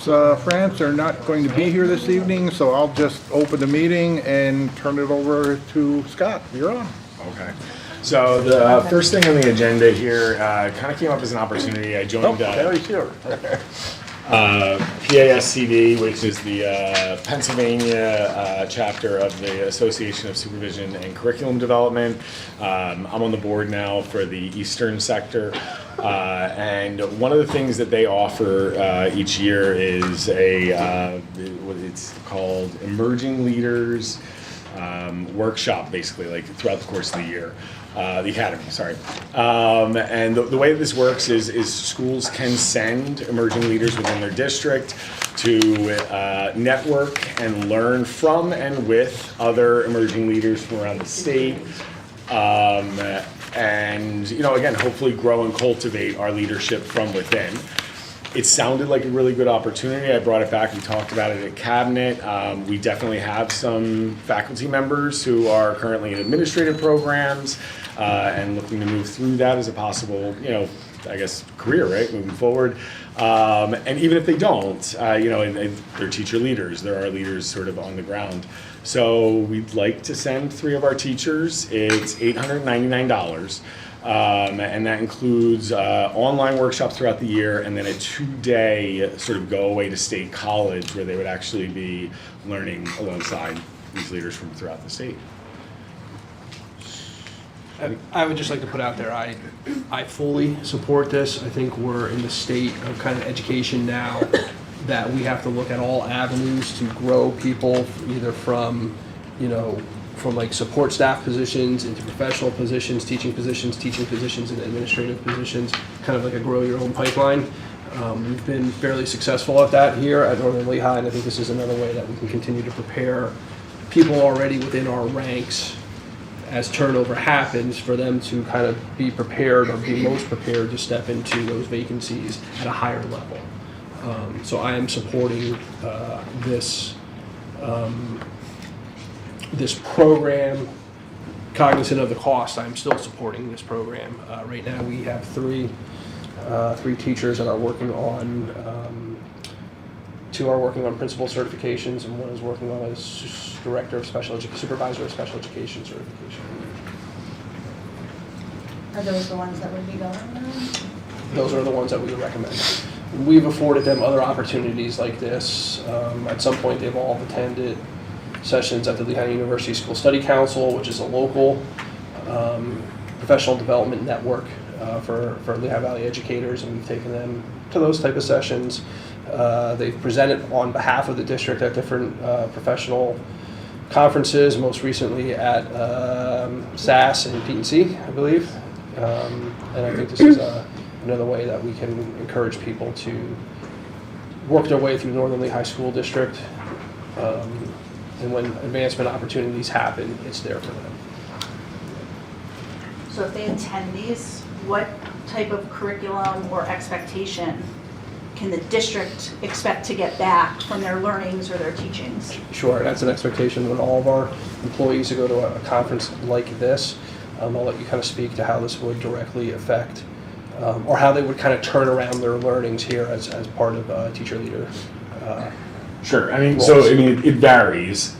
France are not going to be here this evening, so I'll just open the meeting and turn it over to Scott. You're on. Okay. So the first thing on the agenda here kind of came up as an opportunity. I joined Terry's here. PASCD, which is the Pennsylvania chapter of the Association of Supervision and Curriculum Development. I'm on the board now for the Eastern sector. And one of the things that they offer each year is what it's called Emerging Leaders workshop, basically, like throughout the course of the year. The academy, sorry. And the way that this works is schools can send emerging leaders within their district to network and learn from and with other emerging leaders from around the state. And, again, hopefully grow and cultivate our leadership from within. It sounded like a really good opportunity. I brought it back. We talked about it at Cabinet. We definitely have some faculty members who are currently in administrative programs and looking to move through that as a possible, career, right, moving forward. And even if they don't, they're teacher leaders. There are leaders sort of on the ground. So we'd like to send 3 of our teachers. It's $899. And that includes online workshops throughout the year and then a 2-day sort of go away to state college where they would actually be learning alongside these leaders from throughout the state. I would just like to put out there, I fully support this. I think we're in the state of kind of education now that we have to look at all avenues to grow people either from like support staff positions into professional positions, teaching positions, and administrative positions, kind of like a grow your own pipeline. We've been fairly successful at that here at Northern Lehigh, and I think this is another way that we can continue to prepare people already within our ranks as turnover happens for them to kind of be prepared or be most prepared to step into those vacancies at a higher level. So I am supporting this program, cognizant of the cost. I'm still supporting this program. Right now we have three teachers that are working on, 2 are working on principal certifications and 1 is working on as director of supervisor of special education certification. Are those the ones that would be going on? Those are the ones that we would recommend. We've afforded them other opportunities like this. At some point they've all attended sessions at the Lehigh University School Study Council, which is a local professional development network for Lehigh Valley educators, and we've taken them to those type of sessions. They've presented on behalf of the district at different professional conferences, most recently at SAS and PNC, I believe. And I think this is another way that we can encourage people to work their way through Northern Lehigh School District. And when advancement opportunities happen, it's there for them. So if they attend these, what type of curriculum or expectation can the district expect to get back from their learnings or their teachings? Sure, that's an expectation when all of our employees who go to a conference like this. I'll let you kind of speak to how this would directly affect or how they would kind of turn around their learnings here as part of teacher leader. Sure. roles. It varies.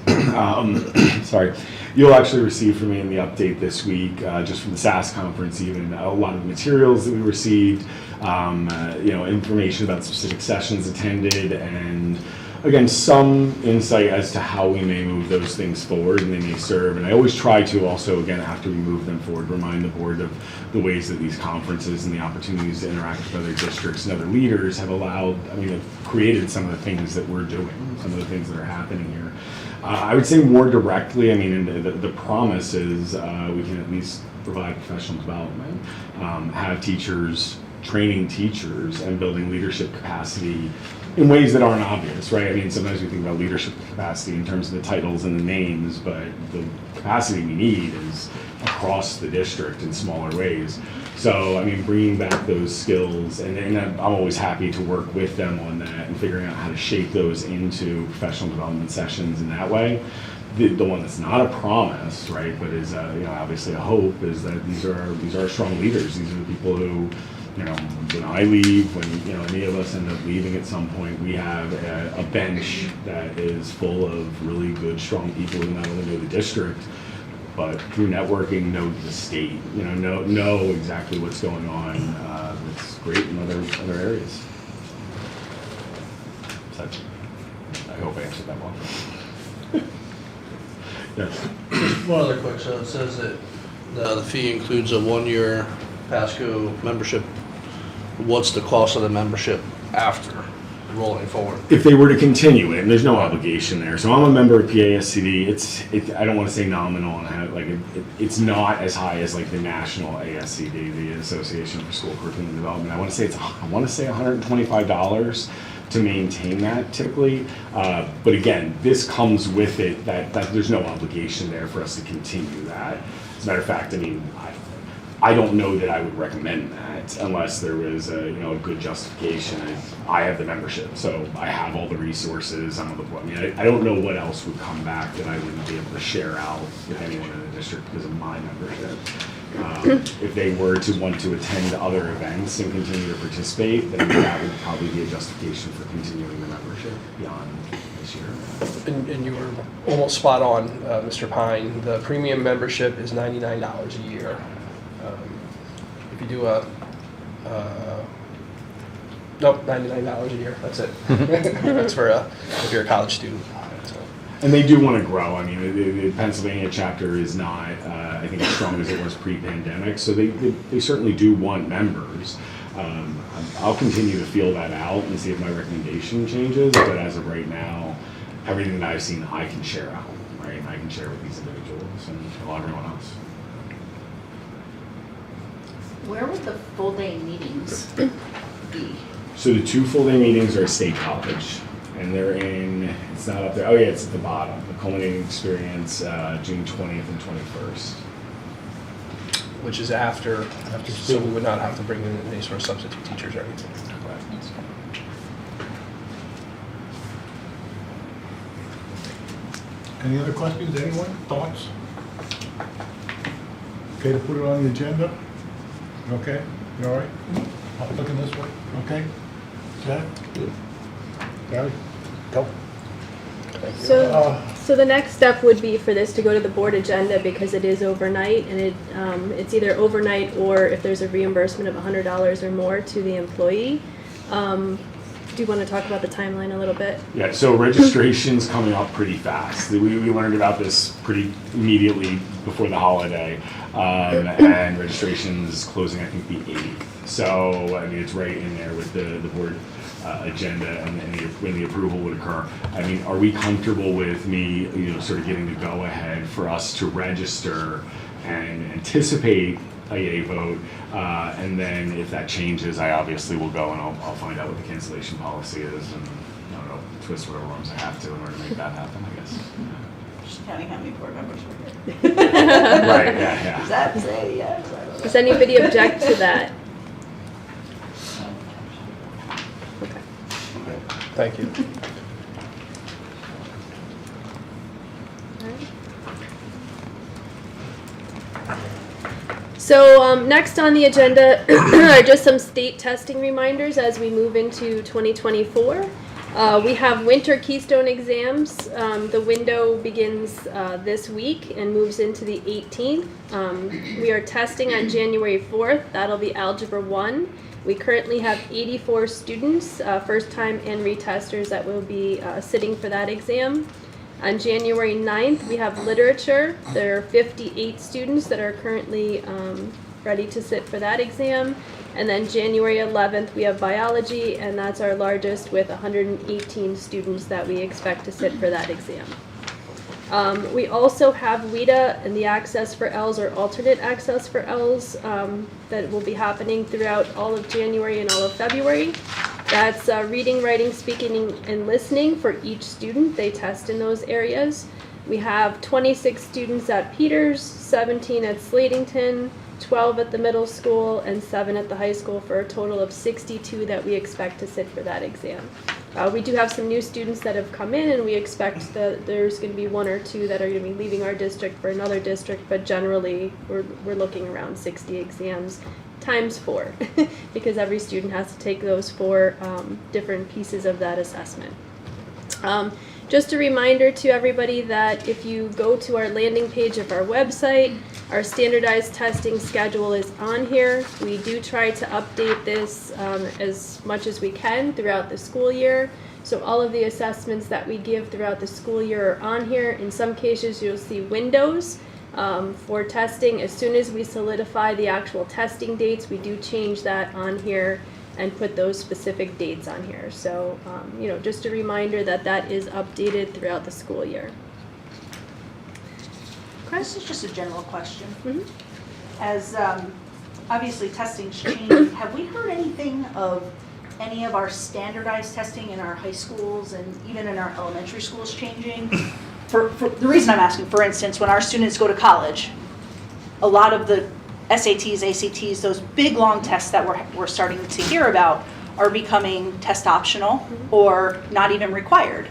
Sorry. You'll actually receive from me in the update this week, just from the SAS conference, even a lot of the materials that we received, information about specific sessions attended, and again, some insight as to how we may move those things forward and they may serve. And I always try to also, again, after we move them forward, remind the board of the ways that these conferences and the opportunities to interact with other districts and other leaders have created some of the things that we're doing, some of the things that are happening here. I would say more directly, the promise is we can at least provide professional development, have teachers, training teachers, and building leadership capacity in ways that aren't obvious, right? Sometimes we think about leadership capacity in terms of the titles and the names, but the capacity we need is across the district in smaller ways. So, bringing back those skills, and I'm always happy to work with them on that and figuring out how to shape those into professional development sessions in that way. The one that's not a promise, right, but is obviously a hope, is that these are strong leaders. These are the people who, I leave, when any of us end up leaving at some point, we have a bench that is full of really good, strong people who not only know the district, but through networking know the state. Know exactly what's going on. That's great in other areas. So, I hope I answered that well. Yes. One other quick, so it says that the fee includes a 1-year Pasco membership. What's the cost of the membership after rolling forward? If they were to continue it, and there's no obligation there. So I'm a member of PASCD. I don't want to say nominal, and it's not as high as like the national ASCD, the Association for School Curriculum Development. I want to say $125 to maintain that typically. But again, this comes with it that there's no obligation there for us to continue that. As a matter of fact, I don't know that I would recommend that unless there was a good justification. I have the membership, so I have all the resources. I don't know what else would come back that I wouldn't be able to share out with anyone in the district because of my membership. If they were to want to attend other events and continue to participate, then that would probably be a justification for continuing the membership beyond this year. And you were almost spot on, Mr. Pine. The premium membership is $99 a year. If you do $99 a year, that's it. That's for if you're a college student. So. And they do want to grow. I mean, the Pennsylvania chapter is not, I think, as strong as it was pre-pandemic. So they certainly do want members. I'll continue to feel that out and see if my recommendation changes. But as of right now, everything that I've seen, I can share out. Right, I can share with these individuals and everyone else. Where would the full day meetings be? So the 2 full day meetings are at State College, and they're it's not up there. Oh yeah, it's at the bottom. The culminating experience, June 20th and 21st. Which is after, so we would not have to bring in any sort of substitute teachers or anything. Any other questions, anyone, thoughts? Okay to put it on the agenda? Okay, you all right? I'm looking this way, okay? Jack? Gary? Go. So the next step would be for this to go to the board agenda because it is overnight, and it's either overnight or if there's a reimbursement of $100 or more to the employee. Do you want to talk about the timeline a little bit? Yeah, so registration's coming up pretty fast. We learned about this pretty immediately before the holiday, and registration's closing, I think, the 8th. So, I mean, it's right in there with the board agenda and when the approval would occur. I mean, are we comfortable with me, sort of getting the go-ahead for us to register and anticipate a yay vote, and then if that changes, I obviously will go and I'll find out what the cancellation policy is, and I don't know, twist whatever arms I have to in order to make that happen, I guess. Just counting how many board members were here. Right, yeah. Does that say yes? Does anybody object to that? Okay. Thank you. So next on the agenda are just some state testing reminders as we move into 2024. We have winter Keystone exams. The window begins this week and moves into the 18th. We are testing on January 4th. That'll be Algebra 1. We currently have 84 students, first-time and retesters, that will be sitting for that exam. On January 9th, we have literature. There are 58 students that are currently ready to sit for that exam. And then January 11th, we have biology, and that's our largest with 118 students that we expect to sit for that exam. We also have WIDA and the Access for Ls, or alternate Access for Ls, that will be happening throughout all of January and all of February. That's reading, writing, speaking, and listening for each student. They test in those areas. We have 26 students at Peters, 17 at Slatington, 12 at the middle school, and 7 at the high school, for a total of 62 that we expect to sit for that exam. We do have some new students that have come in, and we expect that there's going to be 1 or 2 that are going to be leaving our district for another district, but generally we're looking around 60 exams times 4 because every student has to take those 4 different pieces of that assessment. Just a reminder to everybody that if you go to our landing page of our website, our standardized testing schedule is on here. We do try to update this as much as we can throughout the school year. So all of the assessments that we give throughout the school year are on here. In some cases, you'll see windows for testing. As soon as we solidify the actual testing dates, we do change that on here and put those specific dates on here. So, just a reminder that that is updated throughout the school year. This is just a general question. Mhm. As obviously testing's changing, have we heard anything of any of our standardized testing in our high schools and even in our elementary schools changing? For the reason I'm asking, for instance, when our students go to college, a lot of the SATs, ACTs, those big long tests that we're starting to hear about are becoming test optional or not even required.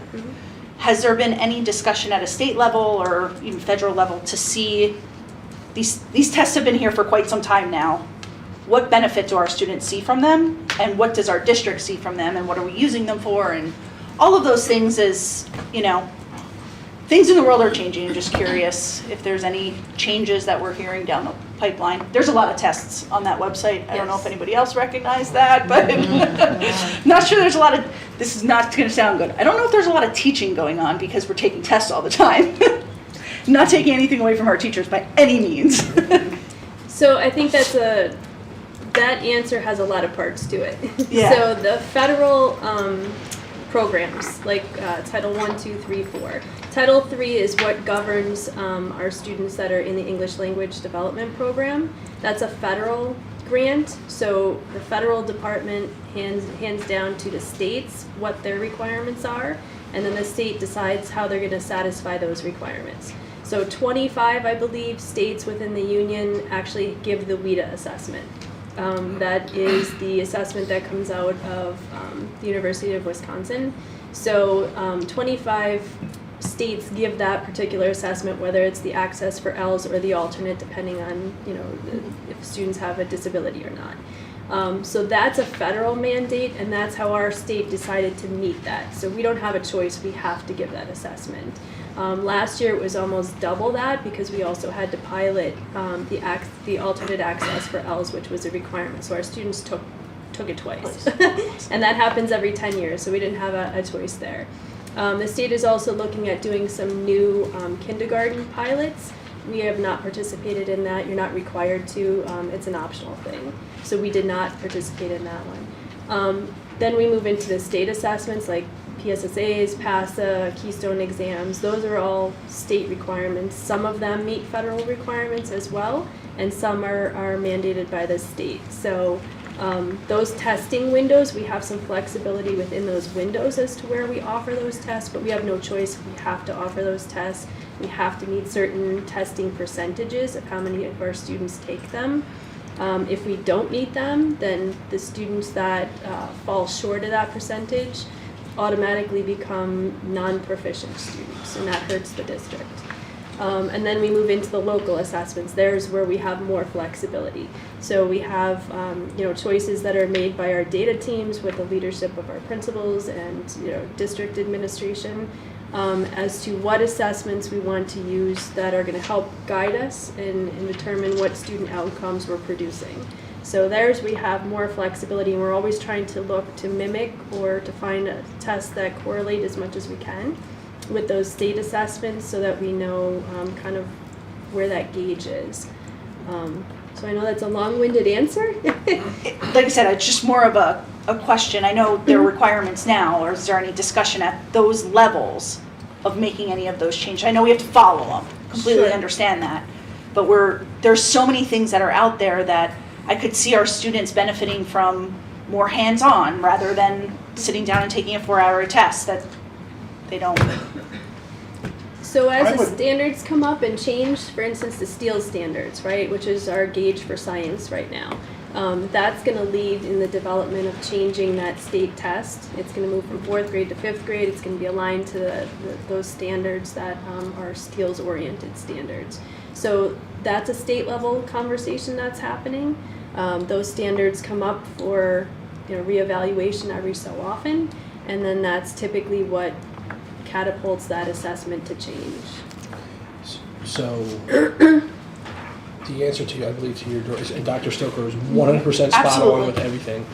Has there been any discussion at a state level or even federal level to see these tests have been here for quite some time now? What benefit do our students see from them, and what does our district see from them, and what are we using them for, and all of those things is, things in the world are changing. I'm just curious if there's any changes that we're hearing down the pipeline. There's a lot of tests on that website. I don't know if anybody else recognized that, but not sure there's a lot of, this is not going to sound good. I don't know if there's a lot of teaching going on because we're taking tests all the time. Not taking anything away from our teachers by any means. So I think that answer has a lot of parts to it. Yeah. So the federal programs like Title 1, 2, 3, 4. Title 3 is what governs our students that are in the English Language Development Program. That's a federal grant, so the federal department hands down to the states what their requirements are, and then the state decides how they're going to satisfy those requirements. So 25, I believe, states within the union actually give the WIDA assessment. That is the assessment that comes out of the University of Wisconsin. So 25 states give that particular assessment, whether it's the access for L's or the alternate, depending on if students have a disability or not. So that's a federal mandate, and that's how our state decided to meet that. So we don't have a choice; we have to give that assessment. Last year it was almost double that because we also had to pilot the alternate access for L's, which was a requirement. So our students took it twice, and that happens every 10 years. So we didn't have a choice there. The state is also looking at doing some new kindergarten pilots. We have not participated in that. You're not required to. It's an optional thing. So we did not participate in that one. Then we move into the state assessments like PSSAs, PASA, Keystone exams. Those are all state requirements. Some of them meet federal requirements as well, and some are mandated by the state. So those testing windows, we have some flexibility within those windows as to where we offer those tests, but we have no choice. We have to offer those tests. We have to meet certain testing percentages of how many of our students take them. If we don't meet them, then the students that fall short of that percentage automatically become non-proficient students, and that hurts the district. And then we move into the local assessments. There's where we have more flexibility. So we have choices that are made by our data teams with the leadership of our principals and district administration as to what assessments we want to use that are going to help guide us and determine what student outcomes we're producing. So there's we have more flexibility, and we're always trying to look to mimic or to find a test that correlate as much as we can with those state assessments so that we know kind of where that gauge is. So I know that's a long-winded answer. Like I said, it's just more of a question. I know there are requirements now, or is there any discussion at those levels of making any of those changes? I know we have to follow them, completely Sure. understand that, but there's so many things that are out there that I could see our students benefiting from more hands-on rather than sitting down and taking a 4-hour test that they don't. So I as the would- standards come up and change, for instance, the STEEL standards, right, which is our gauge for science right now, that's going to lead in the development of changing that state test. It's going to move from 4th grade to 5th grade. It's going to be aligned to those standards that are STEELS-oriented standards. So that's a state level conversation that's happening. Those standards come up for reevaluation every so often, and then that's typically what catapults that assessment to change. So, the answer to, I believe, to your, and Dr. Stoker is 100% spot on Absolutely. with everything.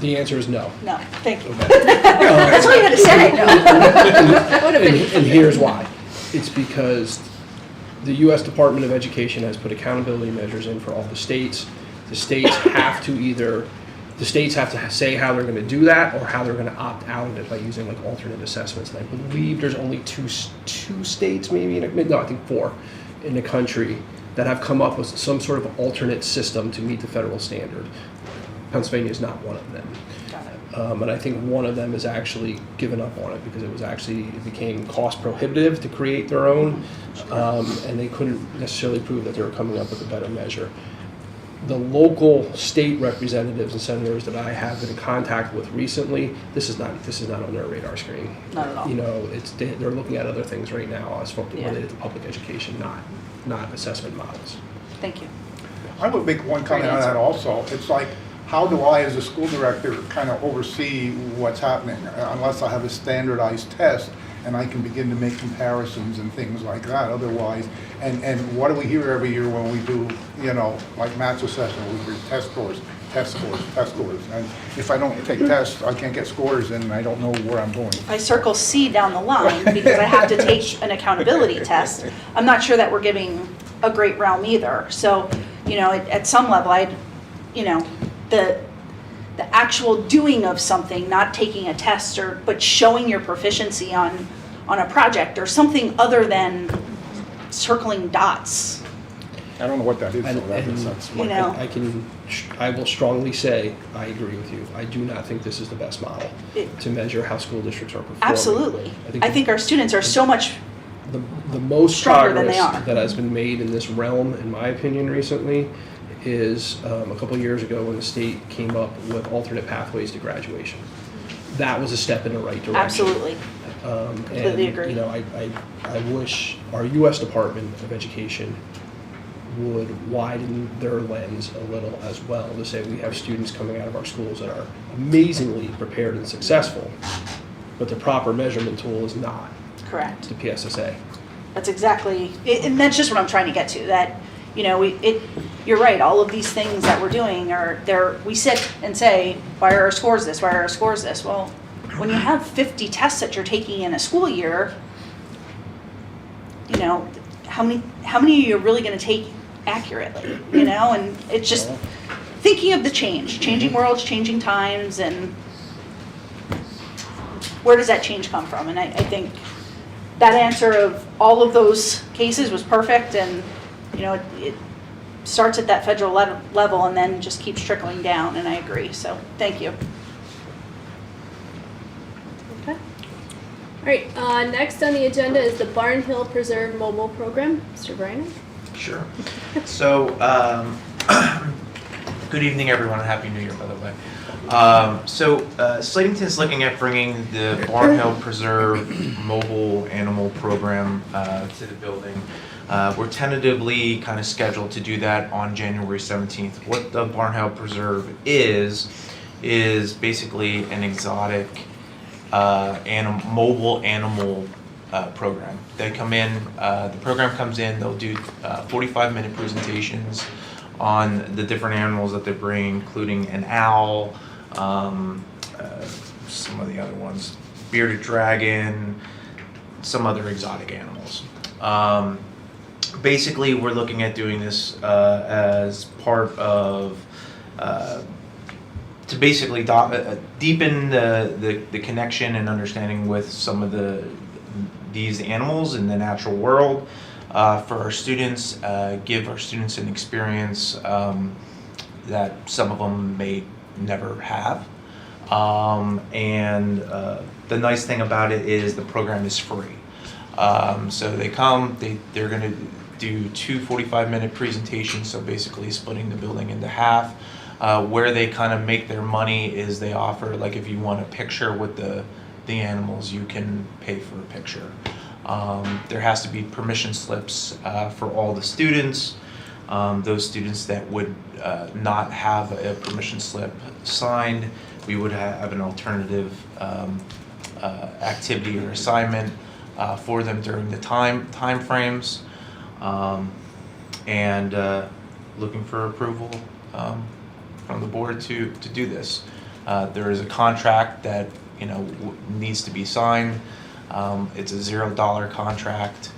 The answer is no. No, thank you. Okay. That's all you had to say, no. That would have been And here's why. It's because the U.S. Department of Education has put accountability measures in for all the states. The states have to say how they're going to do that or how they're going to opt out of it by using like alternate assessments. And I believe there's only two states, maybe, no, I think 4 in the country that have come up with some sort of alternate system to meet the federal standard. Pennsylvania is not one of them. Got it. And I think one of them has actually given up on it because it became cost prohibitive to create their own, and they couldn't necessarily prove that they were coming up with a better measure. The local state representatives and senators that I have been in contact with recently, this is not on their radar screen. Not at all. They're looking at other things right now as Yeah. related to public education, not assessment models. Thank you. I would make one comment on that also. It's like, how do I, as a school director, kind of oversee what's happening unless I have a standardized test and I can begin to make comparisons and things like that otherwise? And what do we hear every year when we do, like maths assessment, we hear test scores. And if I don't take tests, I can't get scores and I don't know where I'm going. If I circle C down the line because I have to take an accountability test, I'm not sure that we're giving a great realm either. So, at some level, the actual doing of something, not taking a test but showing your proficiency on a project or something other than circling dots. I don't know what that is. And- so that and- makes sense. I will strongly say, I agree with you. I do not think this is the best model to measure how school districts are performing. Absolutely. I I think our students are so much, the most Stronger than progress they are. that has been made in this realm, in my opinion, recently, is a couple of years ago when the state came up with alternate pathways to graduation. That was a step in the right direction. absolutely. Completely And, agree. I wish our U.S. Department of Education would widen their lens a little as well to say we have students coming out of our schools that are amazingly prepared and successful, but the proper measurement tool is not Correct. the PSSA. That's exactly, and that's just what I'm trying to get to, that, you're right, all of these things that we're doing we sit and say, why are our scores this, why are our scores this? Well, when you have 50 tests that you're taking in a school year, how many are you really gonna take accurately, and it's just thinking of the changing worlds, changing times, and where does that change come from? And I think that answer of all of those cases was perfect, and it starts at that federal level and then just keeps trickling down, and I agree, so thank you. okay. All right. Next on the agenda is the Barn Hill Preserve Mobile Program. Mr. Briner. Sure. So, good evening, everyone, and Happy New Year, by the way. Slatington's looking at bringing the Barn Hill Preserve mobile animal program to the building. We're tentatively kind of scheduled to do that on January 17th. What the Barn Hill Preserve is basically an exotic mobile animal program. They come in, the program comes in, they'll do 45-minute presentations on the different animals that they bring, including an owl, some of the other ones, bearded dragon, some other exotic animals. Basically, we're looking at doing this as part of to basically deepen the connection and understanding with some of these animals in the natural world for our students, give our students an experience that some of them may never have. And the nice thing about it is the program is free. So they come, they're going to do 2 45-minute presentations, so basically splitting the building into half. Where they kind of make their money is they offer, like, if you want a picture with the animals, you can pay for a picture. There has to be permission slips for all the students. Those students that would not have a permission slip signed, we would have an alternative activity or assignment for them during the time frames, and looking for approval from the board to do this. There is a contract that needs to be signed. It's a $0 contract,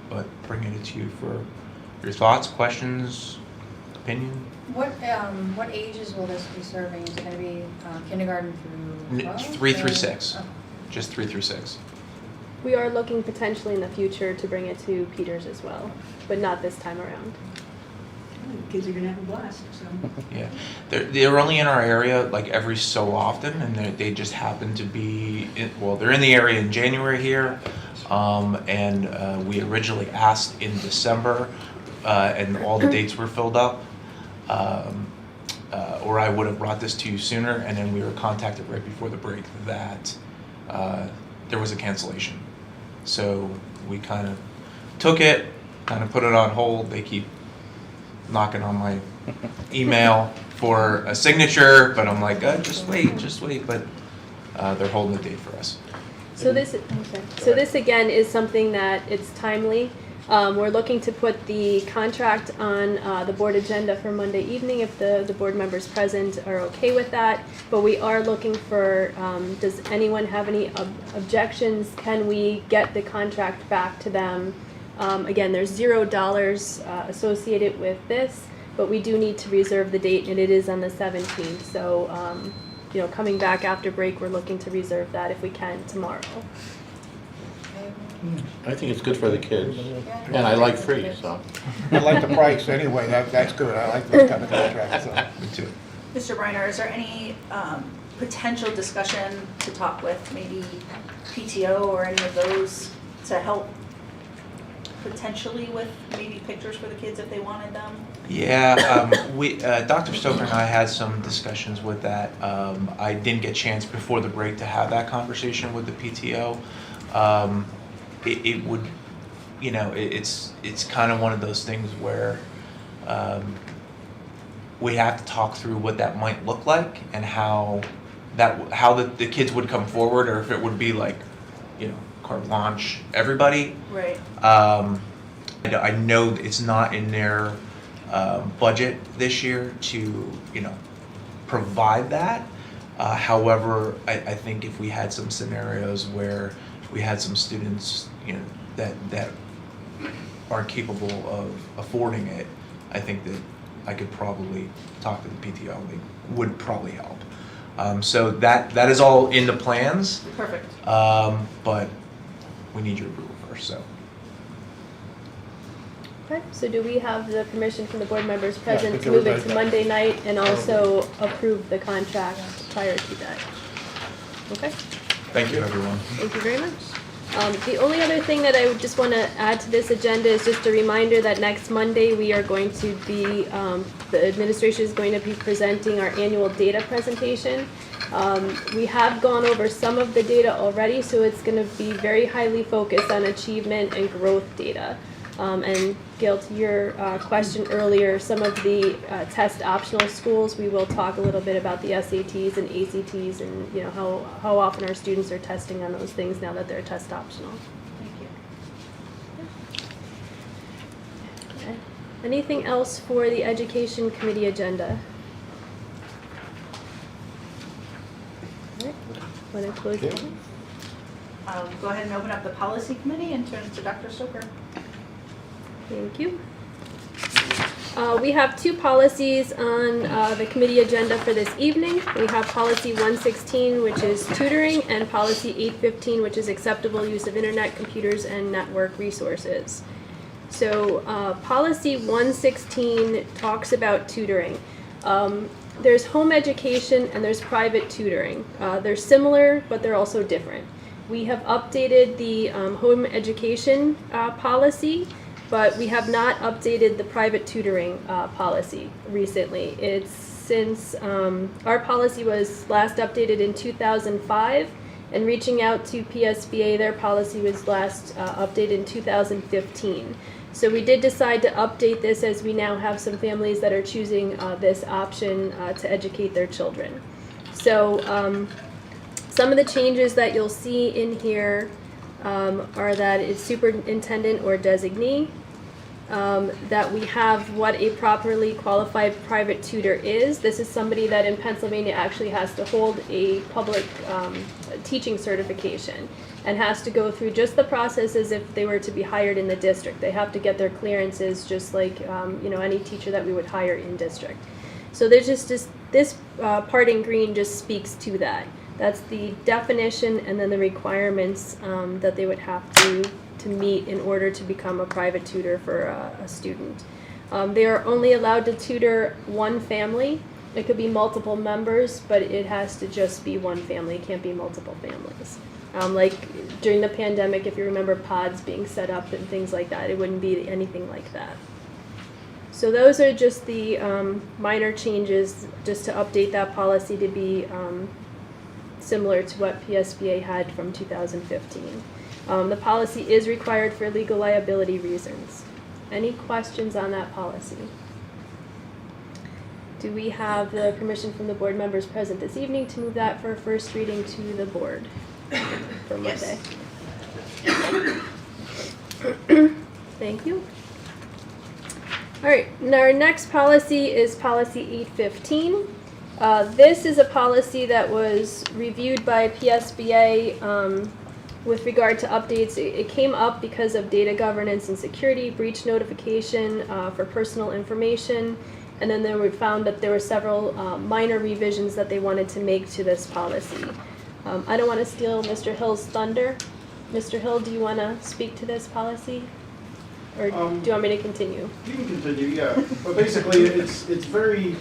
but bringing it to you for your thoughts, questions, opinion. What ages will this be serving? Is it going to be kindergarten through 12? 3 through 6, Oh. just 3 through 6. We are looking potentially in the future to bring it to Peters as well, but not this time around. Kids are gonna have a blast, so. Yeah, they're only in our area like every so often, and they just happen to be they're in the area in January here, and we originally asked in December, and all the dates were filled up, or I would have brought this to you sooner, and then we were contacted right before the break that there was a cancellation, so we kind of took it, kind of put it on hold. They keep knocking on my email for a signature, but I'm like, just wait, but they're holding the date for us. So this, I'm sorry. So this again is something that it's timely. We're looking to put the contract on the board agenda for Monday evening if the board members present are okay with that. But we are looking for, does anyone have any objections? Can we get the contract back to them? Again, there's $0 associated with this, but we do need to reserve the date, and it is on the 17th. So, coming back after break, we're looking to reserve that if we can tomorrow. I think it's good for the kids, Yeah. and I like free, so. I like the price anyway, that's good, I like those kind of contracts, so. Me too. Mr. Briner, is there any potential discussion to talk with maybe PTO or any of those to help potentially with maybe pictures for the kids if they wanted them? Yeah, Dr. Stoker and I had some discussions with that. I didn't get a chance before the break to have that conversation with the PTO. It would, it's kind of one of those things where we have to talk through what that might look like and how the kids would come forward, or if it would be like, carte blanche, everybody. Right. I know it's not in their budget this year to, provide that. However, I think if we had some scenarios where we had some students, that aren't capable of affording it, I think that I could probably talk to the PTO. They would probably help. So that is all in the plans. Perfect. But we need your approval first, so. Okay, so do we have the permission from the board members I present think to move it everybody- to Monday night and also approve the contract prior to that? Okay, Thank you, everyone. thank you very much. The only other thing that I would just want to add to this agenda is just a reminder that next Monday we are going to be, the administration is going to be presenting our annual data presentation. We have gone over some of the data already, so it's going to be very highly focused on achievement and growth data. And Gail, to your question earlier, some of the test optional schools, we will talk a little bit about the SATs and ACTs and how often our students are testing on those things now that they're test optional. Thank you. Okay. Anything else for the Education Committee agenda? All right. Want to close it? Go ahead and open up the policy committee and turn it to Dr. Stoker. Thank you. We have two policies on the committee agenda for this evening. We have policy 116, which is tutoring, and policy 815, which is acceptable use of internet, computers, and network resources. So policy 116 talks about tutoring. There's home education and there's private tutoring. They're similar, but they're also different. We have updated the home education policy, but we have not updated the private tutoring policy recently. It's since our policy was last updated in 2005, And reaching out to PSBA, their policy was last updated in 2015. So we did decide to update this as we now have some families that are choosing this option to educate their children. So some of the changes that you'll see in here are that it's superintendent or designee, that we have what a properly qualified private tutor is. This is somebody that in Pennsylvania actually has to hold a public teaching certification and has to go through just the process as if they were to be hired in the district. They have to get their clearances just like any teacher that we would hire in district. So there's just this part in green just speaks to that. That's the definition and then the requirements that they would have to meet in order to become a private tutor for a student. They are only allowed to tutor one family. It could be multiple members, but it has to just be one family. It can't be multiple families. Like during the pandemic, if you remember pods being set up and things like that, it wouldn't be anything like that. So those are just the minor changes just to update that policy to be similar to what PSBA had from 2015. The policy is required for legal liability reasons. Any questions on that policy? Do we have the permission from the board members present this evening to move that for first reading to the board for Monday? Thank you. All right, now our next policy is policy 815. This is a policy that was reviewed by PSBA with regard to updates. It came up because of data governance and security, breach notification for personal information, and then we found that there were several minor revisions that they wanted to make to this policy. I don't want to steal Mr. Hill's thunder. Mr. Hill, do you want to speak to this policy? Or do you want me to continue? You can continue, yeah. But basically, it's very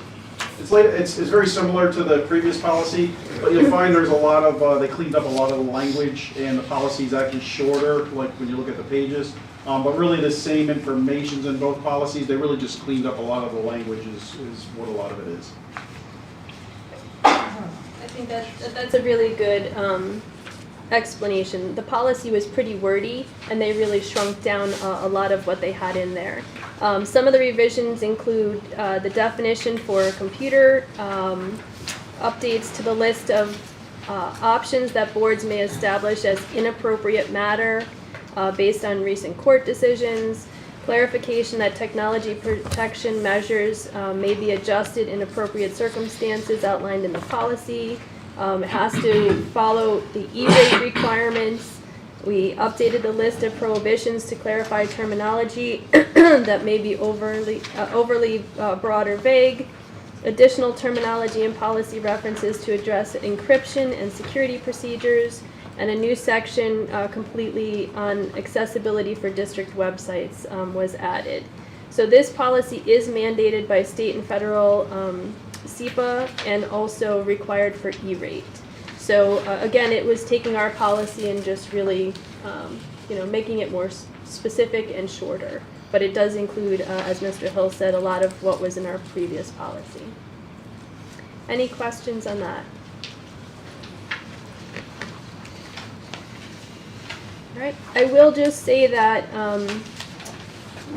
similar to the previous policy, but you'll find there's a lot of, they cleaned up a lot of the language, and the policy is actually shorter, like when you look at the pages. But really the same information's in both policies. They really just cleaned up a lot of the language is what a lot of it is. I think that's a really good explanation. The policy was pretty wordy, and they really shrunk down a lot of what they had in there. Some of the revisions include the definition for computer, updates to the list of options that boards may establish as inappropriate matter based on recent court decisions, clarification that technology protection measures may be adjusted in appropriate circumstances outlined in the policy. It has to follow the E-rate requirements. We updated the list of prohibitions to clarify terminology that may be overly broad or vague. Additional terminology and policy references to address encryption and security procedures, and a new section completely on accessibility for district websites was added. So this policy is mandated by state and federal SEPA and also required for E-rate. So again, it was taking our policy and just really, making it more specific and shorter. But it does include, as Mr. Hill said, a lot of what was in our previous policy. Any questions on that? All right. I will just say that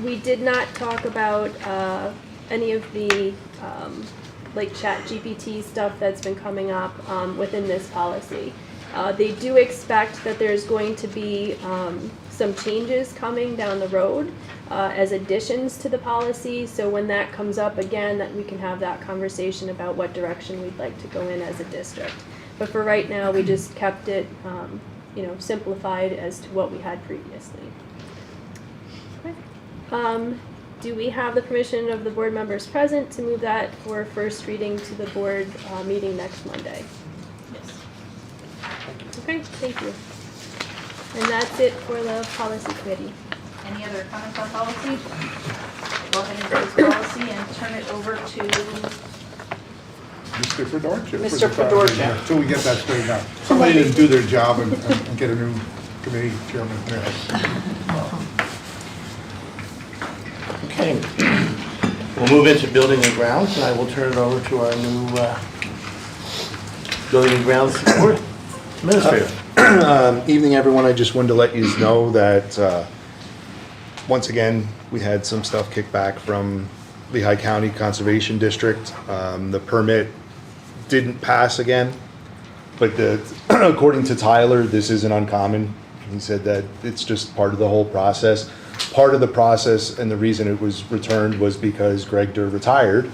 we did not talk about any of the like ChatGPT stuff that's been coming up within this policy. They do expect that there's going to be some changes coming down the road as additions to the policy. So when that comes up again, that we can have that conversation about what direction we'd like to go in as a district. But for right now, we just kept it simplified as to what we had previously. Okay. Do we have the permission of the board members present to move that for first reading to the board meeting next Monday? Yes. Okay, thank you. And that's it for the policy committee. Any other comments on policy? Go ahead and close policy and turn it over to Mr. Fedorchak. Mr. Fedorchak. Until we get that straightened out. Somebody didn't do their job and get a new committee chairman. Okay. We'll move into building and grounds, and I will turn it over to our new building and grounds support. Administrator. Evening, everyone. I just wanted to let you know that, once again, we had some stuff kicked back from Lehigh County Conservation District. The permit didn't pass again, but according to Tyler, this isn't uncommon. He said that it's just part of the whole process. Part of the process and the reason it was returned was because Greg Durr retired,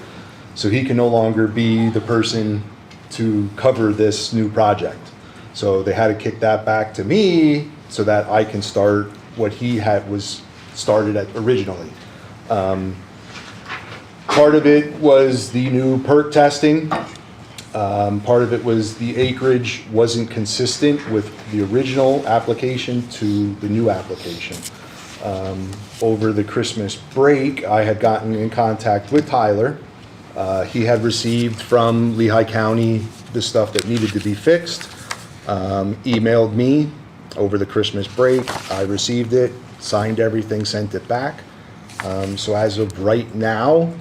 so he can no longer be the person to cover this new project. So they had to kick that back to me so that I can start what he was started at originally. Part of it was the new perk testing. Part of it was the acreage wasn't consistent with the original application to the new application. Over the Christmas break, I had gotten in contact with Tyler. He had received from Lehigh County the stuff that needed to be fixed, emailed me over the Christmas break. I received it, signed everything, sent it back. So as of right now,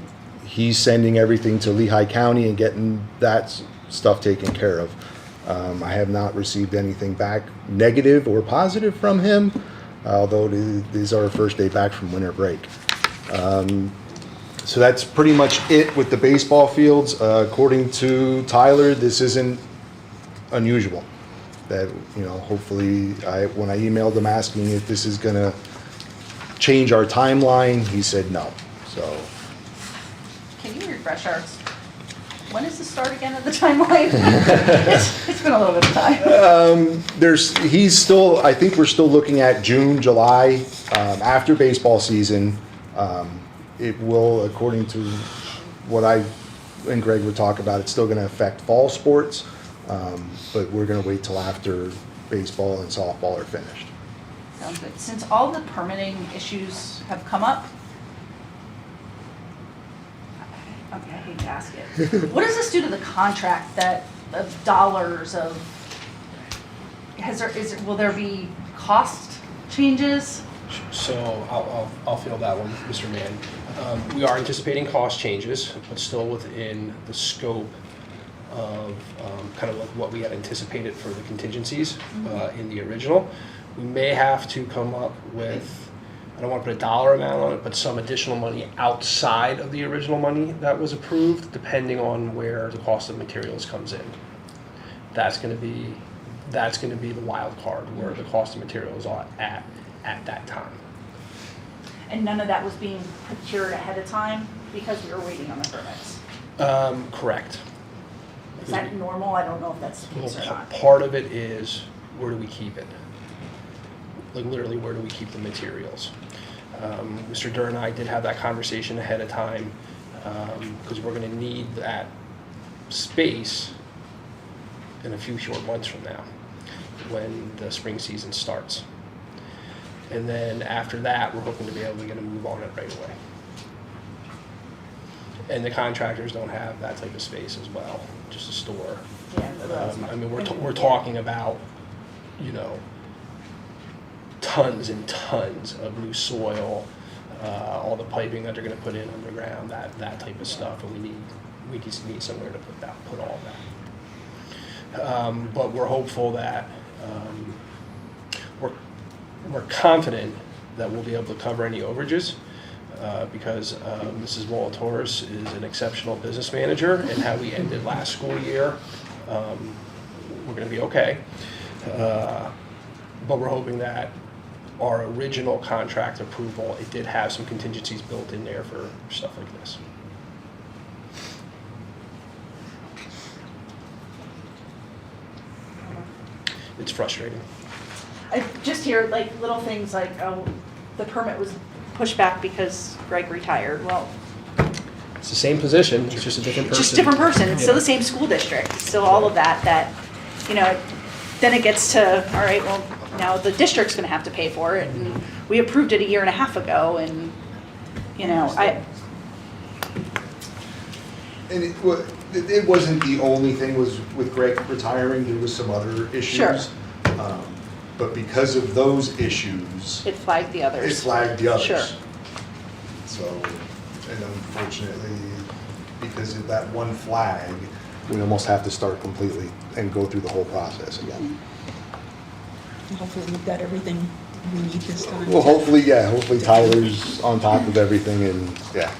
he's sending everything to Lehigh County and getting that stuff taken care of. I have not received anything back, negative or positive, from him, although this is our first day back from winter break. So that's pretty much it with the baseball fields. According to Tyler, this isn't unusual. That, hopefully, when I emailed him asking if this is gonna change our timeline, he said no, so. Can you refresh ours? When does this start again at the timeline? It's been a little bit of time. I think we're still looking at June, July, after baseball season. It will, according to what I and Greg would talk about, it's still gonna affect fall sports, but we're gonna wait till after baseball and softball are finished. Sounds good. Since all the permitting issues have come up, I hate to ask it. What does this do to the contract of dollars of, will there be cost changes? So I'll field that one, Mr. Mann. We are anticipating cost changes, but still within the scope of kind of like what we had anticipated for the contingencies in the original. We may have to come up with, I don't want to put a dollar amount on it, but some additional money outside of the original money that was approved, depending on where the cost of materials comes in. That's going to be the wild card, where the cost of materials are at that time. And none of that was being procured ahead of time because we were waiting on the permits? Correct. Is that normal? I don't know if that's the case or not. Part of it is, where do we keep it? Like literally, where do we keep the materials? Mr. Durr and I did have that conversation ahead of time because we're going to need that space in a few short months from now when the spring season starts. And then after that, we're hoping to be able to get a move on it right away. And the contractors don't have that type of space as well, just a store. Yeah, I mean, we're talking about, tons and tons of new soil, all the piping that they're going to put in underground, that type of stuff, and we just need somewhere to put all that. But we're hopeful that we're confident that we'll be able to cover any overages because Mrs. Molatoris is an exceptional business manager, and how we ended last school year, we're going to be okay. But we're hoping that our original contract approval, it did have some contingencies built in there for stuff like this. It's frustrating. I just hear like little things like, oh, the permit was pushed back because Greg retired. Well, It's the same position, it's just a different person. just a different person. It's still Yeah. the same school district. Still all of that, then it gets to, all right, well, now the district's gonna have to pay for it. And we approved it a year and a half ago and, And it wasn't the only thing was with Greg retiring, there was some other issues. Sure. But because of those issues, it flagged the others. it flagged the others. Sure. So, and unfortunately, because of that one flag, we almost have to start completely and go through the whole process again. Hopefully we've got everything we need this time. Well, hopefully Tyler's on top of everything and, yeah.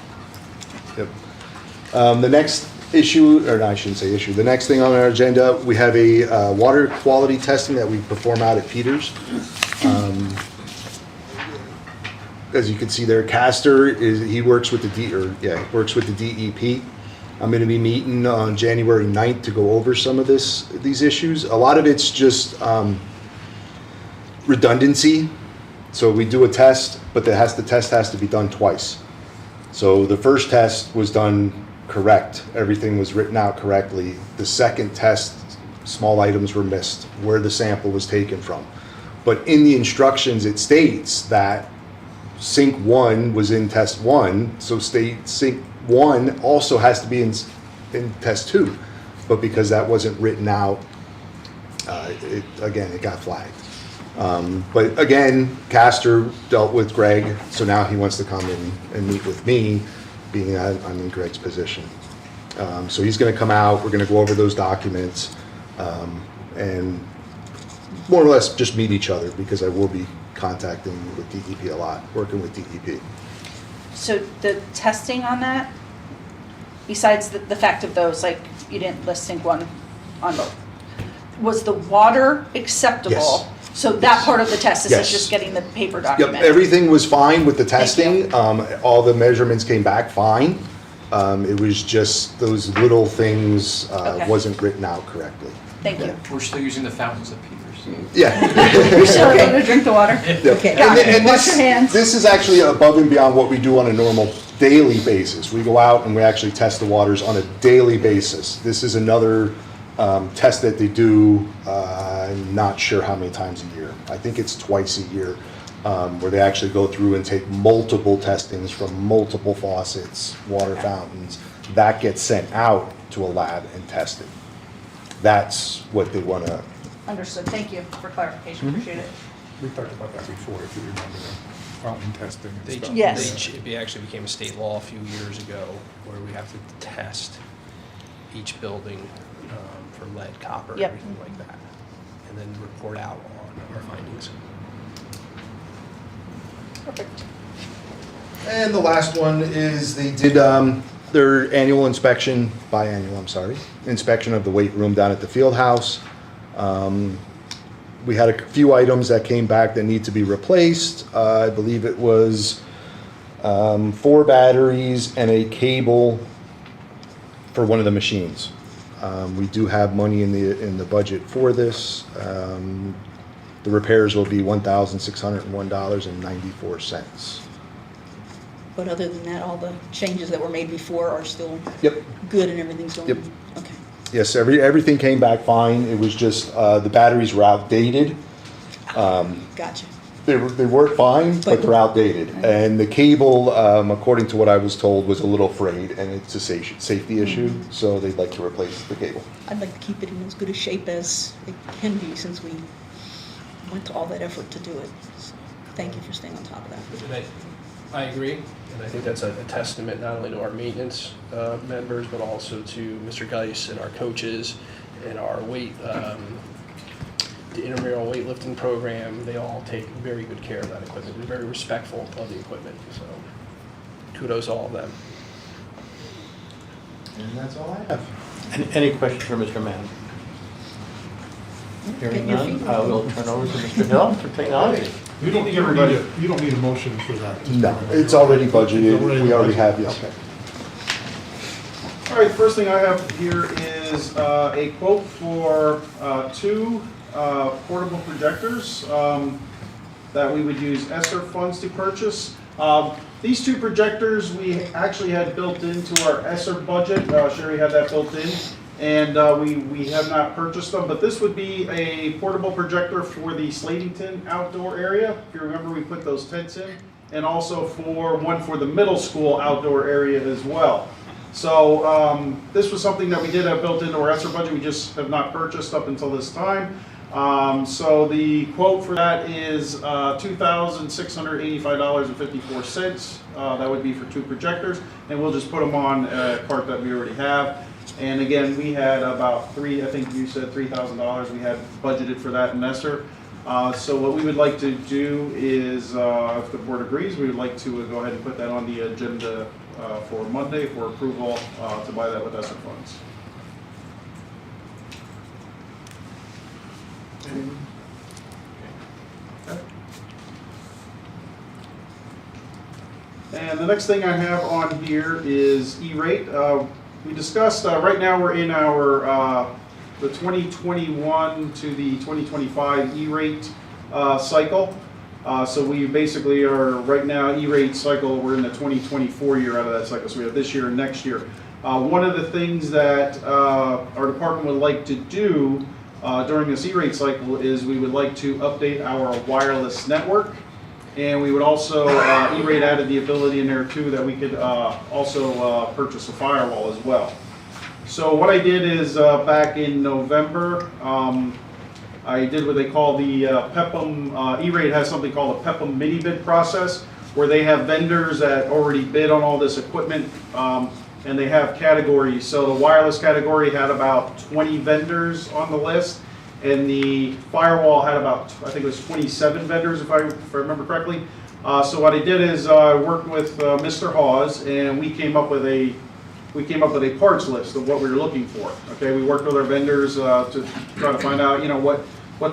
Yep. The next issue, or no, I shouldn't say issue, the next thing on our agenda, we have a water quality testing that we perform out at Peters. As you can see there, Castor he works with the works with the DEP. I'm gonna be meeting on January 9th to go over some of these issues. A lot of it's just redundancy. So we do a test, but the test has to be done twice. So the first test was done correct. Everything was written out correctly. The second test, small items were missed, where the sample was taken from. But in the instructions, it states that sink 1 was in test 1, so sink 1 also has to be in test 2. But because that wasn't written out, it got flagged. But again, Castor dealt with Greg, so now he wants to come in and meet with me, being I'm in Greg's position. So he's going to come out, we're going to go over those documents, and more or less just meet each other, because I will be contacting with DEP a lot, working with DEP. So the testing on that, besides the fact of those, like you didn't list sink 1 on both, was the water acceptable? Yes. So that part of the test, this Yes. is just getting the paper Yep, document? everything was fine with the Thank you. testing. All the measurements came back fine. It was just those little things Okay. wasn't written out correctly. Thank you. We're still using the fountains at Peters. Yeah. You're still able to drink the water? Okay. Got it. And Wash your hands. This is actually above and beyond what we do on a normal daily basis. We go out and we actually test the waters on a daily basis. This is another test that they do, I'm not sure how many times a year. I think it's twice a year, where they actually go through and take multiple testings from multiple faucets, water fountains. That gets sent out to a lab and tested. That's what they want to. Understood. Thank you for clarification. Appreciate it. We talked about that before, if you remember, the fountain testing and They, stuff. Yes. it actually became a state law a few years ago where we have to test each building for lead, copper, Yep. everything like that, and then report out on our findings. Perfect. And the last one is they did their annual inspection, inspection of the weight room down at the field house. We had a few items that came back that need to be replaced. I believe it was 4 batteries and a cable for one of the machines. We do have money in the budget for this. The repairs will be $1,601.94. But other than that, all the changes that were made before are still Yep. good and everything's going? Yep. Okay. Yes, everything came back fine. It was just the batteries were outdated. Gotcha. They work fine, but they're outdated. And the cable, according to what I was told, was a little frayed, and it's a safety issue, so they'd like to replace the cable. I'd like to keep it in as good a shape as it can be since we went to all that effort to do it. So thank you for staying on top of that. And I agree, and I think that's a testament not only to our maintenance members, but also to Mr. Geis and our coaches and our the intramural weightlifting program. They all take very good care of that equipment. They're very respectful of the equipment, so kudos to all of them. And that's all I have. Any questions for Mr. Mann? Hearing Get your none, feet I will turn over to Mr. Hill for technology. You don't need a motion for that. No, it's already budgeted. We already have, yes. All right, the first thing I have here is a quote for 2 portable projectors that we would use ESSER funds to purchase. These 2 projectors we actually had built into our ESSER budget. Sherry had that built in, and we have not purchased them. But this would be a portable projector for the Slatington outdoor area. If you remember, we put those tents in, and also for one for the middle school outdoor area as well. So this was something that we did have built into our ESSER budget. We just have not purchased up until this time. So the quote for that is $2,685.54. That would be for 2 projectors, and we'll just put them on a cart that we already have. And again, we had about I think you said $3,000 we had budgeted for that in ESSER. So what we would like to do is, if the board agrees, we would like to go ahead and put that on the agenda for Monday for approval to buy that with ESSER funds. And the next thing I have on here is E-rate. We discussed, right now we're in our, the 2021 to the 2025 E-rate cycle. So we basically are, right now, E-rate cycle, we're in the 2024 year out of that cycle. So we have this year and next year. One of the things that our department would like to do during this E-rate cycle is we would like to update our wireless network. And we would also, E-rate added the ability in there too that we could also purchase a firewall as well. So what I did is back in November, I did what they call the PEPM, E-rate has something called a PEPM mini bid process, where they have vendors that already bid on all this equipment, and they have categories. So the wireless category had about 20 vendors on the list, and the firewall had about, I think it was 27 vendors, if I remember correctly. So what I did is I worked with Mr. Hawes, and we came up with a parts list of what we were looking for. Okay, we worked with our vendors to try to find out, you know, what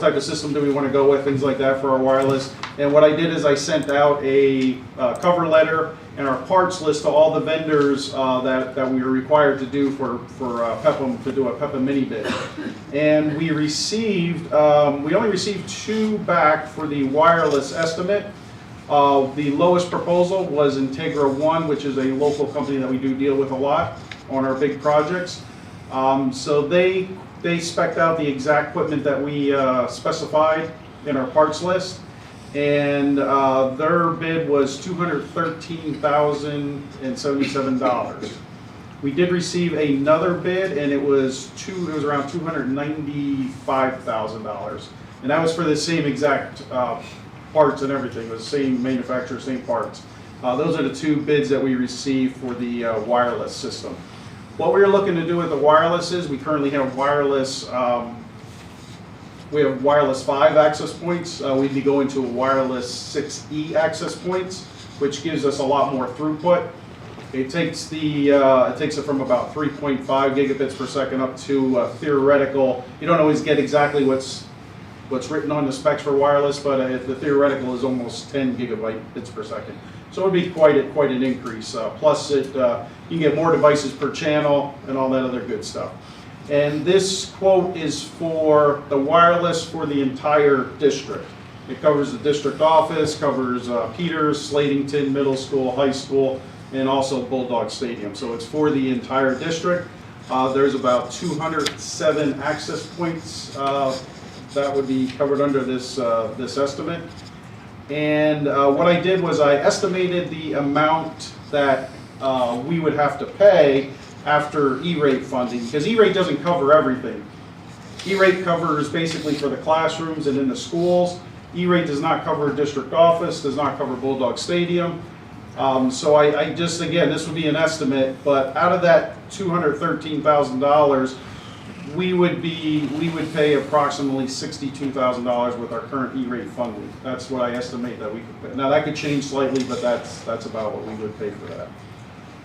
type of system do we want to go with, things like that for our wireless. And what I did is I sent out a cover letter and our parts list to all the vendors that we were required to do for PEPM, to do a PEPM mini bid. And we received, we only received 2 back for the wireless estimate. The lowest proposal was Integra One, which is a local company that we do deal with a lot on our big projects. So they spec'd out the exact equipment that we specified in our parts list, and their bid was $213,077. We did receive another bid, and it was around $295,000, and that was for the same exact parts and everything. It was the same manufacturer, same parts. Those are the 2 bids that we received for the wireless system. What we're looking to do with the wireless is we currently have wireless, we have wireless 5 access points. We'd be going to a wireless 6E access points, which gives us a lot more throughput. It takes it from about 3.5 gigabits per second up to theoretical. You don't always get exactly what's written on the specs for wireless, but the theoretical is almost 10 gigabits per second. So it would be quite an increase. Plus, you can get more devices per channel and all that other good stuff. And this quote is for the wireless for the entire district. It covers the district office, covers Peters, Slatington, middle school, high school, and also Bulldog Stadium. So it's for the entire district. There's about 207 access points that would be covered under this estimate. And what I did was I estimated the amount that we would have to pay after E-rate funding, because E-rate doesn't cover everything. E-rate covers basically for the classrooms and in the schools. E-rate does not cover district office, does not cover Bulldog Stadium. So I just, again, this would be an estimate, but out of that $213,000, we would pay approximately $62,000 with our current E-rate funding. That's what I estimate that we could pay. Now that could change slightly, but that's about what we would pay for that.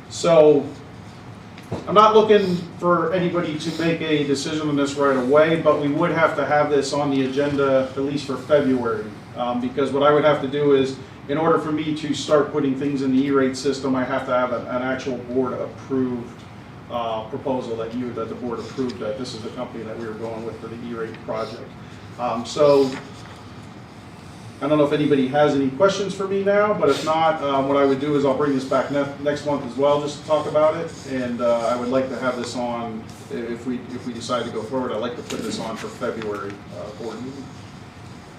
So I'm not looking for anybody to make a decision on this right away, but we would have to have this on the agenda at least for February, because what I would have to do is, in order for me to start putting things in the E-rate system, I have to have an actual board approved proposal that the board approved that this is the company that we were going with for the E-rate project. So I don't know if anybody has any questions for me now, but if not, what I would do is I'll bring this back next month as well, just to talk about it. And I would like to have this on, if we decide to go forward, I'd like to put this on for February board meeting.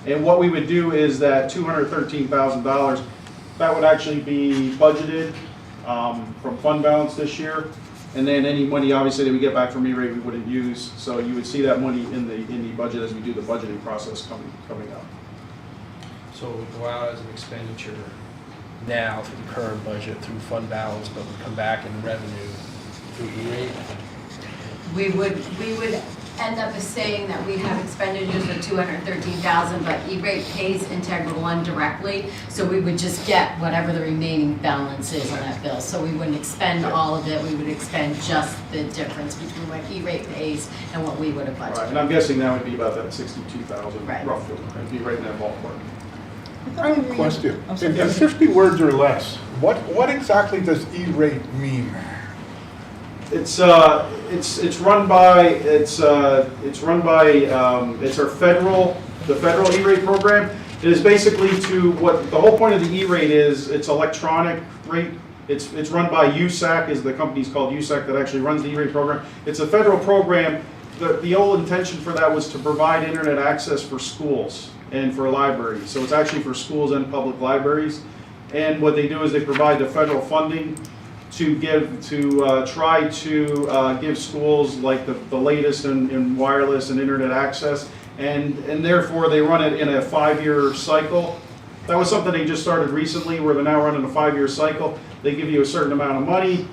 And what we would do is that $213,000, that would actually be budgeted from fund balance this year. And then any money, obviously, that we get back from E-rate, we wouldn't use. So you would see that money in the budget as we do the budgeting process coming up. So it would go out as an expenditure now through the current budget, through fund balance, but would come back in revenue through E-rate? we would end up saying that we have expenditures of 213,000, but E-rate pays Integral One directly, so we would just get whatever the remaining balance is on that bill. So we wouldn't expend all of it, we would expend just the difference between what E-rate pays and what we would have Right, budgeted. and I'm guessing that would be about that 62,000 Right. roughly. It'd be right in that ballpark. I have a question. I'm sorry. In 50 words or less, what exactly does E-rate mean? It's run by it's our the federal E-rate program. It is basically to what the whole point of the E-rate is. It's electronic rate. It's run by USAC, is the company's called USAC that actually runs the E-rate program. It's a federal program. The old intention for that was to provide internet access for schools and for libraries. So it's actually for schools and public libraries. And what they do is they provide the federal funding to try to give schools like the latest in wireless and internet access, and therefore they run it in a 5-year cycle. That was something they just started recently, where they're now running a 5-year cycle. They give you a certain amount of money.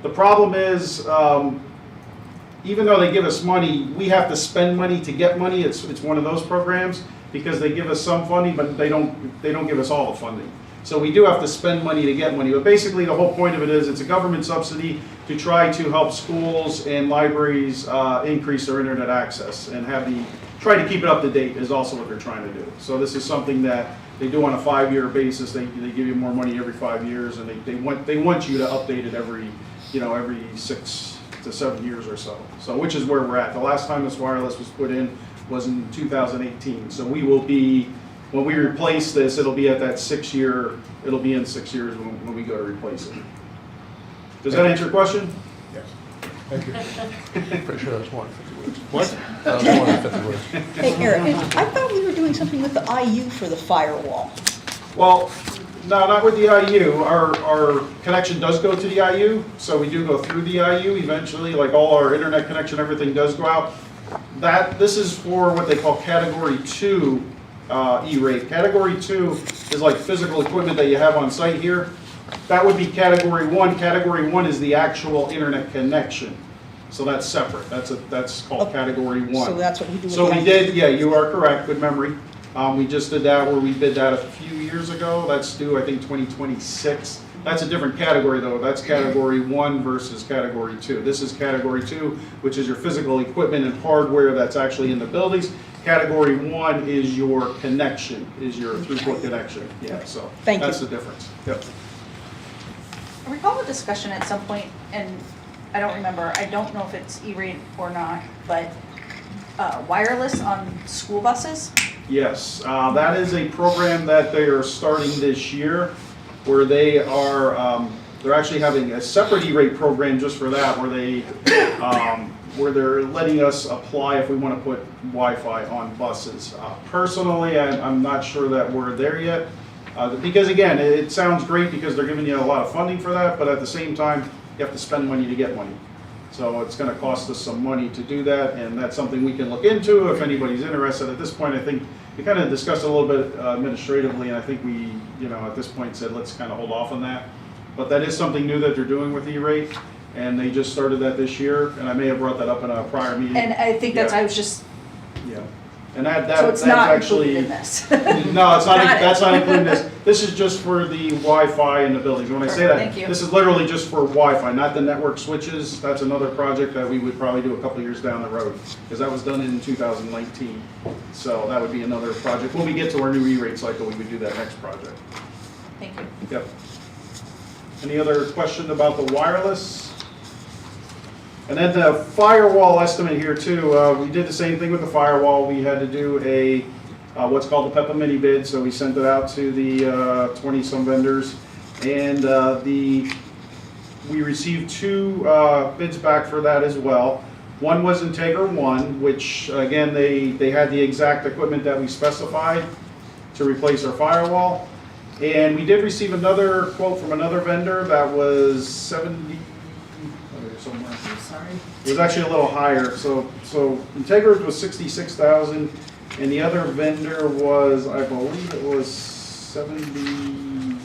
The problem is, even though they give us money, we have to spend money to get money. It's one of those programs because they give us some funding, but they don't give us all the funding. So we do have to spend money to get money, but basically the whole point of it is it's a government subsidy to try to help schools and libraries increase their internet access and try to keep it up to date is also what they're trying to do. So this is something that they do on a 5-year basis. They give you more money every 5 years, and they want you to update it every 6 to 7 years or so. So which is where we're at. The last time this wireless was put in was in 2018. So we will be. When we replace this, it'll be at that 6-year, it'll be in 6 years when we go to replace it. Does that answer your question? Yes. Thank you. Pretty sure that's more than 50 words. What? That was more than 50 words. Hey, Eric, I thought we were doing something with the IU for the firewall. Well, no, not with the IU. Our connection does go to the IU, so we do go through the IU eventually. Like all our internet connection, everything does go out. This is for what they call Category 2 E-rate. Category 2 is like physical equipment that you have on site here. That would be Category 1. Category 1 is the actual internet connection. So that's separate. That's called Category 1. So that's what we do with So the we IU. did, yeah, you are correct, good memory. We just did that where we did that a few years ago. That's due, I think, 2026. That's a different category though. That's Category 1 versus Category 2. This is Category 2, which is your physical equipment and hardware that's actually in the buildings. Category 1 is your connection, is your throughput connection. Yeah, so that's the difference. Yep. I recall a discussion at some point, and I don't remember, I don't know if it's E-rate or not, but wireless on school buses? Yes, that is a program that they are starting this year, where they are they're actually having a separate E-rate program just for that, where they're letting us apply if we want to put Wi-Fi on buses. Personally, I'm not sure that we're there yet, because again, it sounds great because they're giving you a lot of funding for that, but at the same time, you have to spend money to get money. So it's going to cost us some money to do that, and that's something we can look into if anybody's interested. At this point, I think we kind of discussed a little bit administratively, and I think we, at this point said let's kind of hold off on that. But that is something new that they're doing with E-rate, and they just started that this year, and I may have brought that up in a prior meeting. And I think that's, Yeah. I was just, Yeah. And that so it's that's not actually included in this. no, it's not. Got it. That's not including this. This is just for the Wi-Fi in the buildings. When I say that, Thank you. this is literally just for Wi-Fi, not the network switches. That's another project that we would probably do a couple years down the road, because that was done in 2019. So that would be another project. When we get to our new E-rate cycle, we would do that next project. Thank you. Yep. Any other question about the wireless? And then the firewall estimate here too, we did the same thing with the firewall. We had to do a what's called the PEPA mini bid, so we sent it out to the 20-some vendors, and we received 2 bids back for that as well. One was Integra One, which again they had the exact equipment that we specified to replace our firewall, and we did receive another quote from another vendor that was 70. Somewhere. I'm sorry. It was actually a little higher. So Integra's was 66,000, and the other vendor was, I believe it was 70.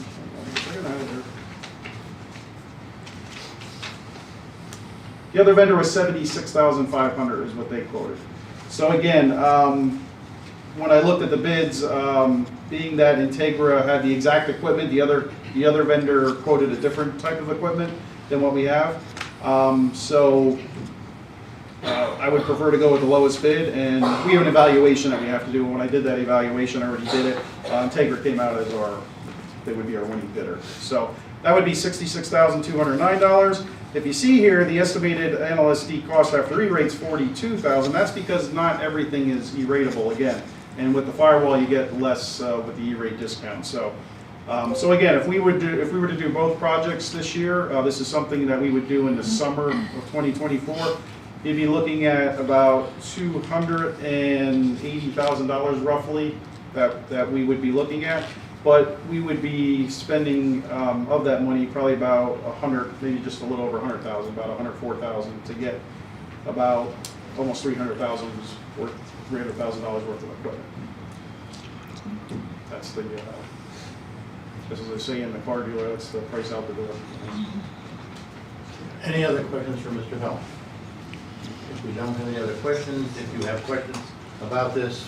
The other vendor was 76,500 is what they quoted. So again, when I looked at the bids, being that Integra had the exact equipment, the other vendor quoted a different type of equipment than what we have. I would prefer to go with the lowest bid, and we have an evaluation that we have to do. When I did that evaluation, I already did it. Integra came out as they would be our winning bidder. So that would be $66,209. If you see here, the estimated NLSD cost after E-rate's $42,000. That's because not everything is E-rateable again. And with the firewall, you get less with the E-rate discount. So again, if we were to do both projects this year, this is something that we would do in the summer of 2024. You'd be looking at about $280,000 roughly that we would be looking at. But we would be spending of that money probably about 100, maybe just a little over 100,000, about 104,000 to get about almost $300,000 worth of equipment. That's the, as they say in the car dealer, that's the price out the door. Any other questions for Mr. Hill? If we don't have any other questions, if you have questions about this,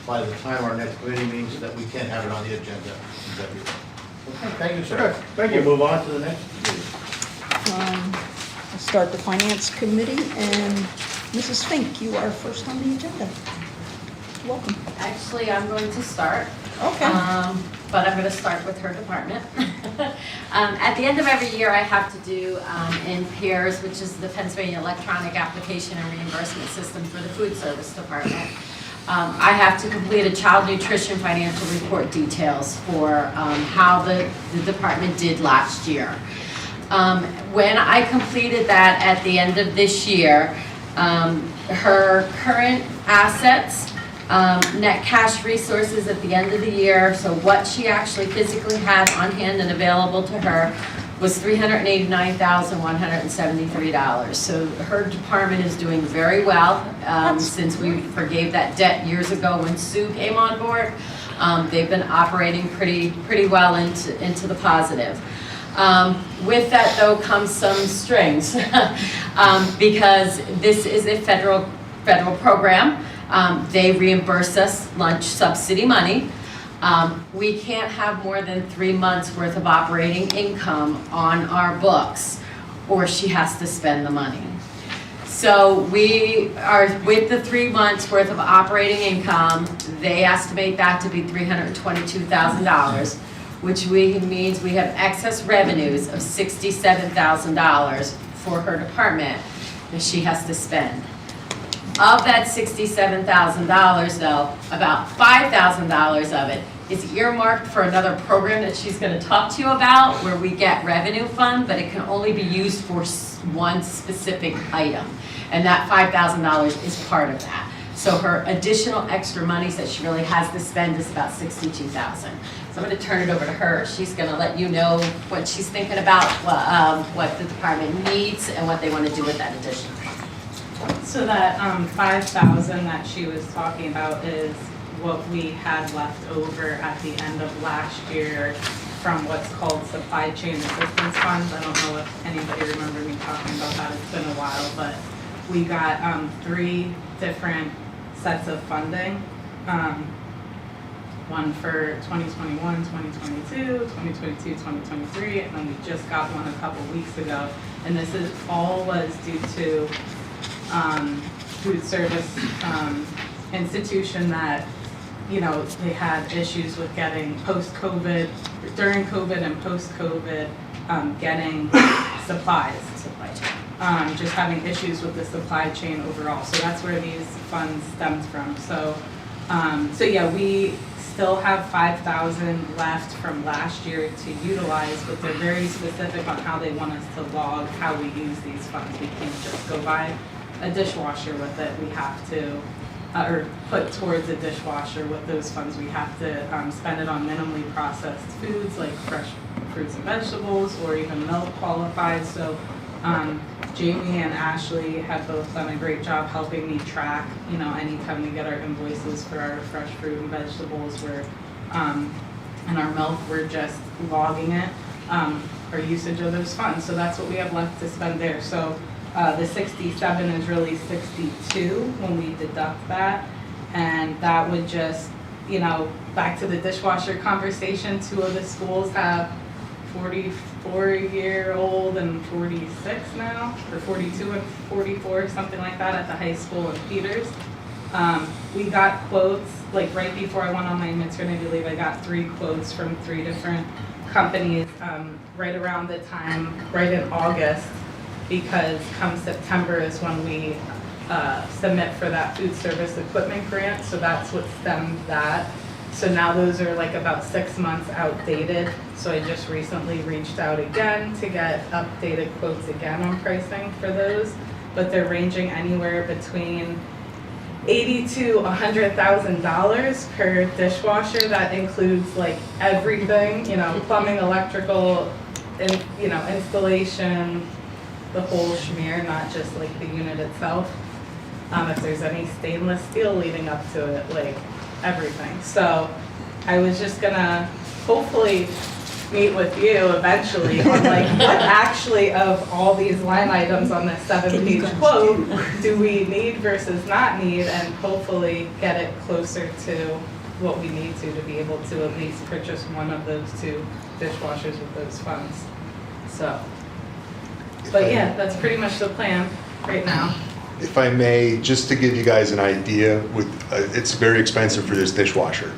by the time our next committee means that we can have it on the agenda. Okay, thank you, sir. Okay, thank you. We'll move on to the next committee. I'll start the Finance Committee, and Mrs. Fink, you are first on the agenda. Welcome. Actually, I'm going to start. Okay. But I'm going to start with her department. At the end of every year, I have to do in PAIRS, which is the Pennsylvania Electronic Application and Reimbursement System for the Food Service Department. I have to complete a child nutrition financial report details for how the department did last year. When I completed that at the end of this year, her current assets, net cash resources at the end of the year, so what she actually physically had on hand and available to her was $389,173. So her department is doing very well since we forgave that debt years ago when Sue came on board. They've been operating pretty well into the positive. With that though comes some strings because this is a federal program. They reimburse us lunch subsidy money. We can't have more than 3 months worth of operating income on our books, or she has to spend the money. So we are, with the 3 months worth of operating income, they estimate that to be $322,000, which means we have excess revenues of $67,000 for her department that she has to spend. Of that $67,000 though, about $5,000 of it is earmarked for another program that she's going to talk to you about where we get revenue fund, but it can only be used for one specific item. And that $5,000 is part of that. So her additional extra monies that she really has to spend is about $62,000. So I'm going to turn it over to her. She's going to let you know what she's thinking about, what the department needs and what they want to do with that additional. So that $5,000 that she was talking about is what we had left over at the end of last year from what's called supply chain assistance funds. I don't know if anybody remember me talking about that. It's been a while, but we got 3 different sets of funding. One for 2021, 2022, 2022, 2023, and then we just got one a couple weeks ago. And this is all was due to food service institution that, you know, they had issues with getting post-COVID, during COVID and post-COVID, getting supplies. Just having issues with the supply chain overall. So that's where these funds stemmed from. So yeah, we still have $5,000 left from last year to utilize, but they're very specific on how they want us to log how we use these funds. We can't just go buy a dishwasher with it. We have to, or put towards a dishwasher with those funds. We have to spend it on minimally processed foods like fresh fruits and vegetables, or even milk qualified. So Jamie and Ashley have both done a great job helping me track, you know, anytime we get our invoices for our fresh fruit and vegetables, and our milk, we're just logging it, our usage of those funds. So that's what we have left to spend there. So The 67 is really 62 when we deduct that. And that would just, you know, back to the dishwasher conversation, 2 of the schools have 44-year-old and 46 now, or 42 and 44, something like that at the high school in Peters. We got quotes, like right before I went on my maternity leave, I got 3 quotes from 3 different companies right around the time, right in August, because come September is when we submit for that food service equipment grant, so that's what stemmed that. So now those are like about 6 months outdated, so I just recently reached out again to get updated quotes again on pricing for those, but they're ranging anywhere between $80,000 to $100,000 per dishwasher. That includes like everything, you know, plumbing, electrical, and you know, installation, the whole schmear, not just like the unit itself. If there's any stainless steel leading up to it, like everything. So I was just gonna hopefully meet with you eventually on like what actually of all these line items on this 7-page quote do we need versus not need, and hopefully get it closer to what we need to be able to at least purchase one of those 2 dishwashers with those funds. So, but yeah, that's pretty much the plan right now. If I may, just to give you guys an idea, with it's very expensive for this dishwasher.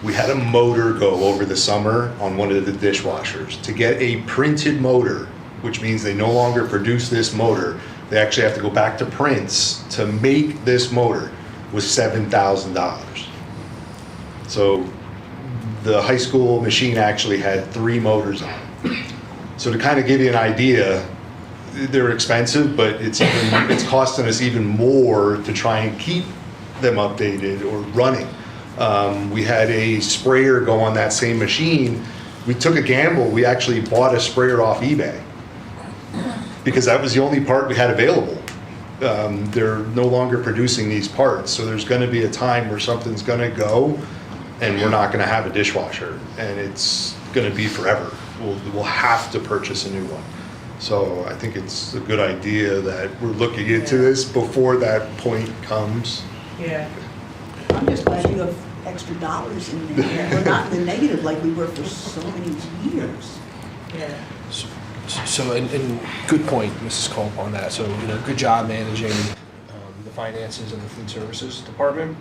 We had a motor go over the summer on one of the dishwashers. To get a printed motor, which means they no longer produce this motor, they actually have to go back to prints to make this motor, was $7,000. So the high school machine actually had 3 motors on it. So to kind of give you an idea, they're expensive, but it's costing us even more to try and keep them updated or running. We had a sprayer go on that same machine. We took a gamble. We actually bought a sprayer off eBay because that was the only part we had available. They're no longer producing these parts, so there's going to be a time where something's going to go and we're not going to have a dishwasher, and it's going to be forever. We'll have to purchase a new one. So I think it's a good idea that we're looking into this before that point comes. Yeah. I'm just glad you have extra dollars in there. We're not in the negative like we were for so many years. Yeah. So, and good point, Mrs. Culp, on that. So, you know, good job managing the finances of the food services department.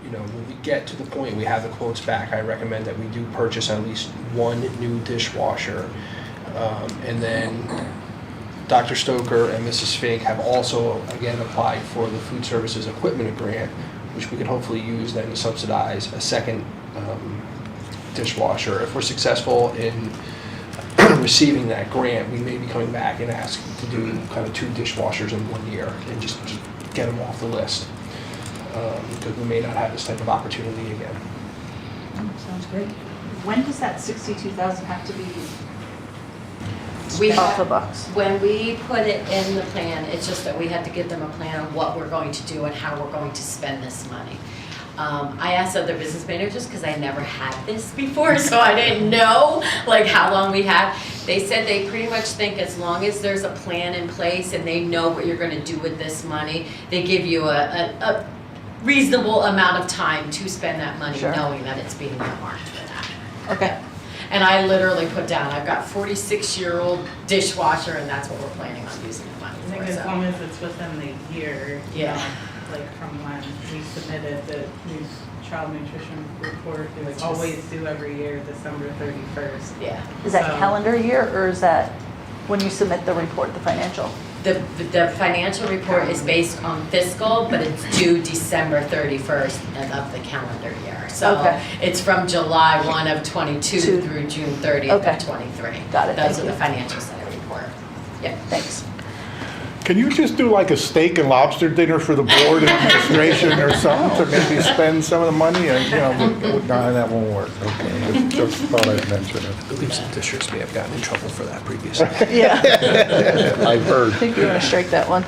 You know, when we get to the point we have the quotes back, I recommend that we do purchase at least 1 new dishwasher. And then Dr. Stoker and Mrs. Fink have also, again, applied for the food services equipment grant, which we can hopefully use then to subsidize a second dishwasher. If we're successful in receiving that grant, we may be coming back and ask to do kind of 2 dishwashers in 1 year and just get them off the list. Because we may not have this type of opportunity again. Sounds great. When does that 62,000 have to be We off the have, books? when we put it in the plan, it's just that we had to give them a plan on what we're going to do and how we're going to spend this money. I asked other business managers because I never had this before, so I didn't know like how long we had. They said they pretty much think as long as there's a plan in place and they know what you're going to do with this money, they give you a reasonable amount of time to spend that money, Sure. knowing that it's being earmarked for that. Okay. And I literally put down, I've got 46-year-old dishwasher, and that's what we're planning on using the money I think for. as So. long as it's within the year, you Yeah. know, like from when we submitted the child nutrition report, Which we is- always do every year, December 31st. Yeah. Is that So- calendar year, or is that when you submit the report, the financial? The financial report is based on fiscal, but it's due December 31st of the calendar year. So Okay. it's from July 1 of '22 through June 30th Okay. of '23. Got it, Those thank are the you. financial center report. Yep. Thanks. Can you just do like a steak and lobster dinner for the board and administration or something to maybe spend some of the money? And, you know, no, that won't work. Okay, just thought I'd mention it. I believe some districts may have gotten in trouble for that previously. Yeah. I've heard. I think we want to strike that one.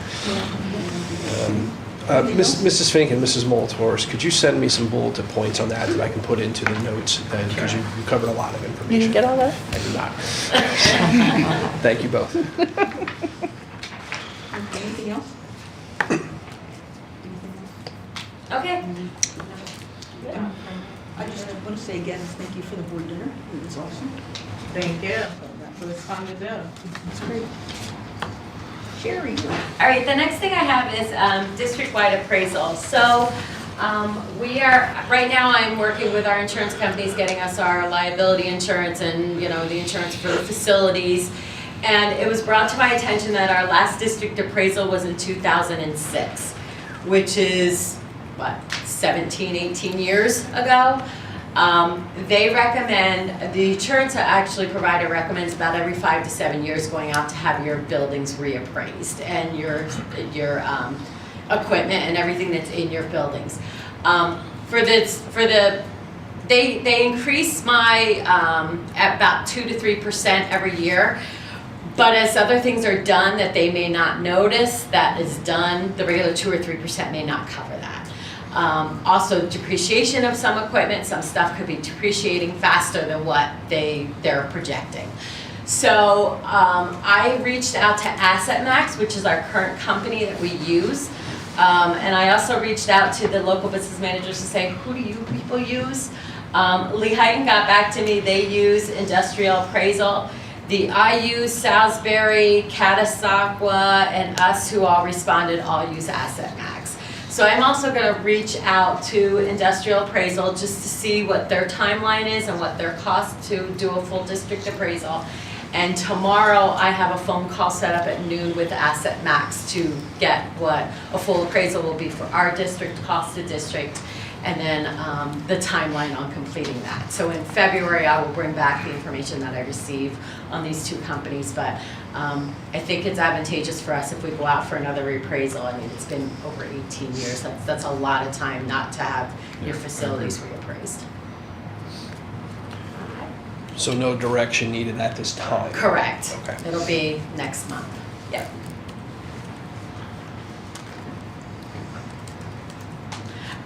Mrs. Fink and Mrs. Molitors, could you send me some bulleted points on that I can put into the notes? Because you covered a lot of information. You didn't get all that? I did not. Thank you both. Anything else? Okay. I just want to say again, thank you for the board dinner. It was awesome. Thank you. It was fun to do. It's great. Sherry. All right, the next thing I have is district-wide appraisal. So we are, right now I'm working with our insurance companies, getting us our liability insurance and, the insurance for the facilities. And it was brought to my attention that our last district appraisal was in 2006, which is, 17, 18 years ago. They recommend, the insurance actually provider recommends about every 5 to 7 years going out to have your buildings reappraised and your equipment and everything that's in your buildings. They increase my at about 2 to 3% every year. But as other things are done that they may not notice, that is done, the regular 2 or 3% may not cover that. Also depreciation of some equipment, some stuff could be depreciating faster than what they're projecting. So I reached out to Asset Max, which is our current company that we use. And I also reached out to the local business managers to say, who do you people use? Lehigh got back to me, they use Industrial Appraisal. The IU, Salisbury, Catasauqua, and us who all responded all use Asset Max. So I'm also going to reach out to Industrial Appraisal just to see what their timeline is and what their cost to do a full district appraisal. And tomorrow I have a phone call set up at noon with Asset Max to get what a full appraisal will be for our district, cost to district, and then the timeline on completing that. So in February, I will bring back the information that I receive on these two companies, but I think it's advantageous for us if we go out for another reappraisal. I mean, it's been over 18 years. That's a lot of time not to have your facilities reappraised. So no direction needed at this time? Correct. Okay. It'll be next month. Yep.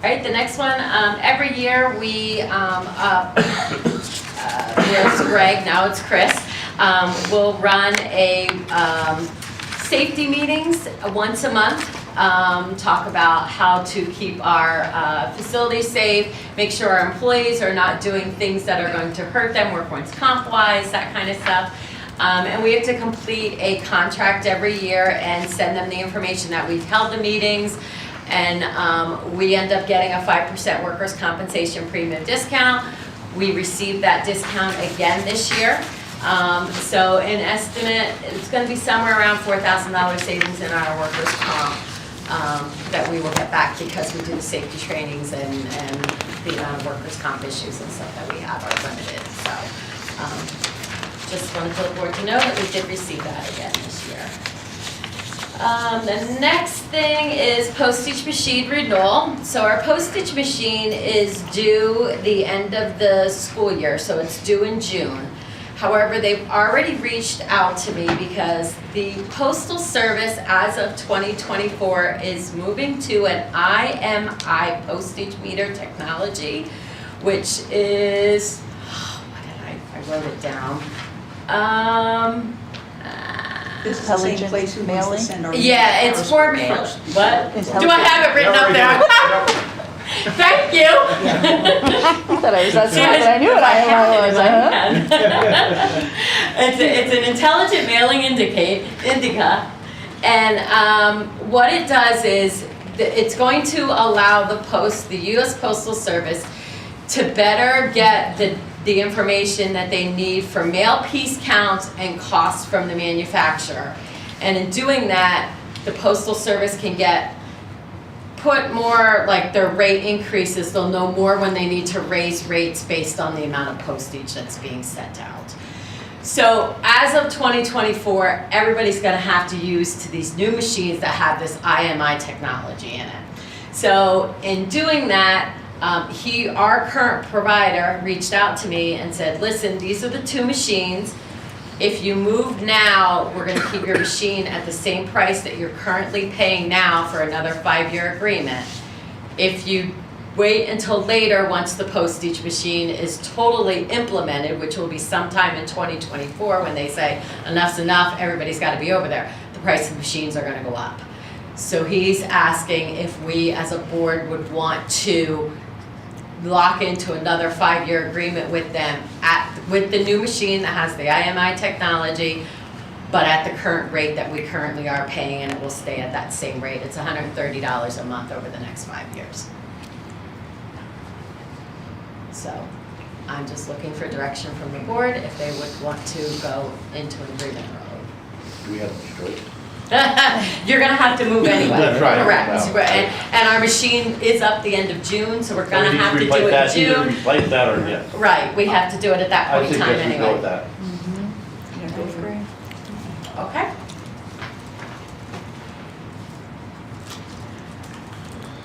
All right, the next one, every year we, there's Greg, now it's Chris, we'll run a safety meetings once a month, talk about how to keep our facilities safe, make sure our employees are not doing things that are going to hurt them, workman's comp-wise, that kind of stuff. And we have to complete a contract every year and send them the information that we've held the meetings. And we end up getting a 5% workers' compensation premium discount. We received that discount again this year. So an estimate, it's going to be somewhere around $4,000 savings in our workers' comp that we will get back because we do the safety trainings and the amount of workers' comp issues and stuff that we have are limited. So just wanted the board to know that we did receive that again this year. The next thing is postage machine renewal. So our postage machine is due the end of the school year, so it's due in June. However, they've already reached out to me because the Postal Service as of 2024 is moving to an IMI postage meter technology, which is, I wrote it down. This is the same place who wants to send our. Yeah, it's for mail. What? Do I have it written up there? Thank you. I thought I was that smart, but I knew what I was. It's an intelligent mailing indica, and what it does is it's going to allow the U.S. Postal Service to better get the information that they need for mail piece counts and costs from the manufacturer. And in doing that, the Postal Service can put more, like their rate increases, they'll know more when they need to raise rates based on the amount of postage that's being sent out. So as of 2024, everybody's gonna have to use these new machines that have this IMI technology in it. So in doing that, our current provider reached out to me and said, listen, these are the two machines. If you move now, we're gonna keep your machine at the same price that you're currently paying now for another 5-year agreement. If you wait until later, once the postage machine is totally implemented, which will be sometime in 2024 when they say enough's enough, everybody's gotta be over there, price of machines are gonna go up. So he's asking if we as a board would want to lock into another 5-year agreement with them with the new machine that has the IMI technology, but at the current rate that we currently are paying, and it will stay at that same rate. It's $130 a month over the next 5 years. So I'm just looking for direction from the board if they would want to go into an agreement early. Do we have a choice? You're gonna have to move anyway. That's right. Correct. Yeah. And our machine is up the end of June, so we're gonna have to do Replace it that, in either June. replace that or yes. Right, we have to do it at that I point in time suggest we go with anyway. that. Yeah, go for it. Okay.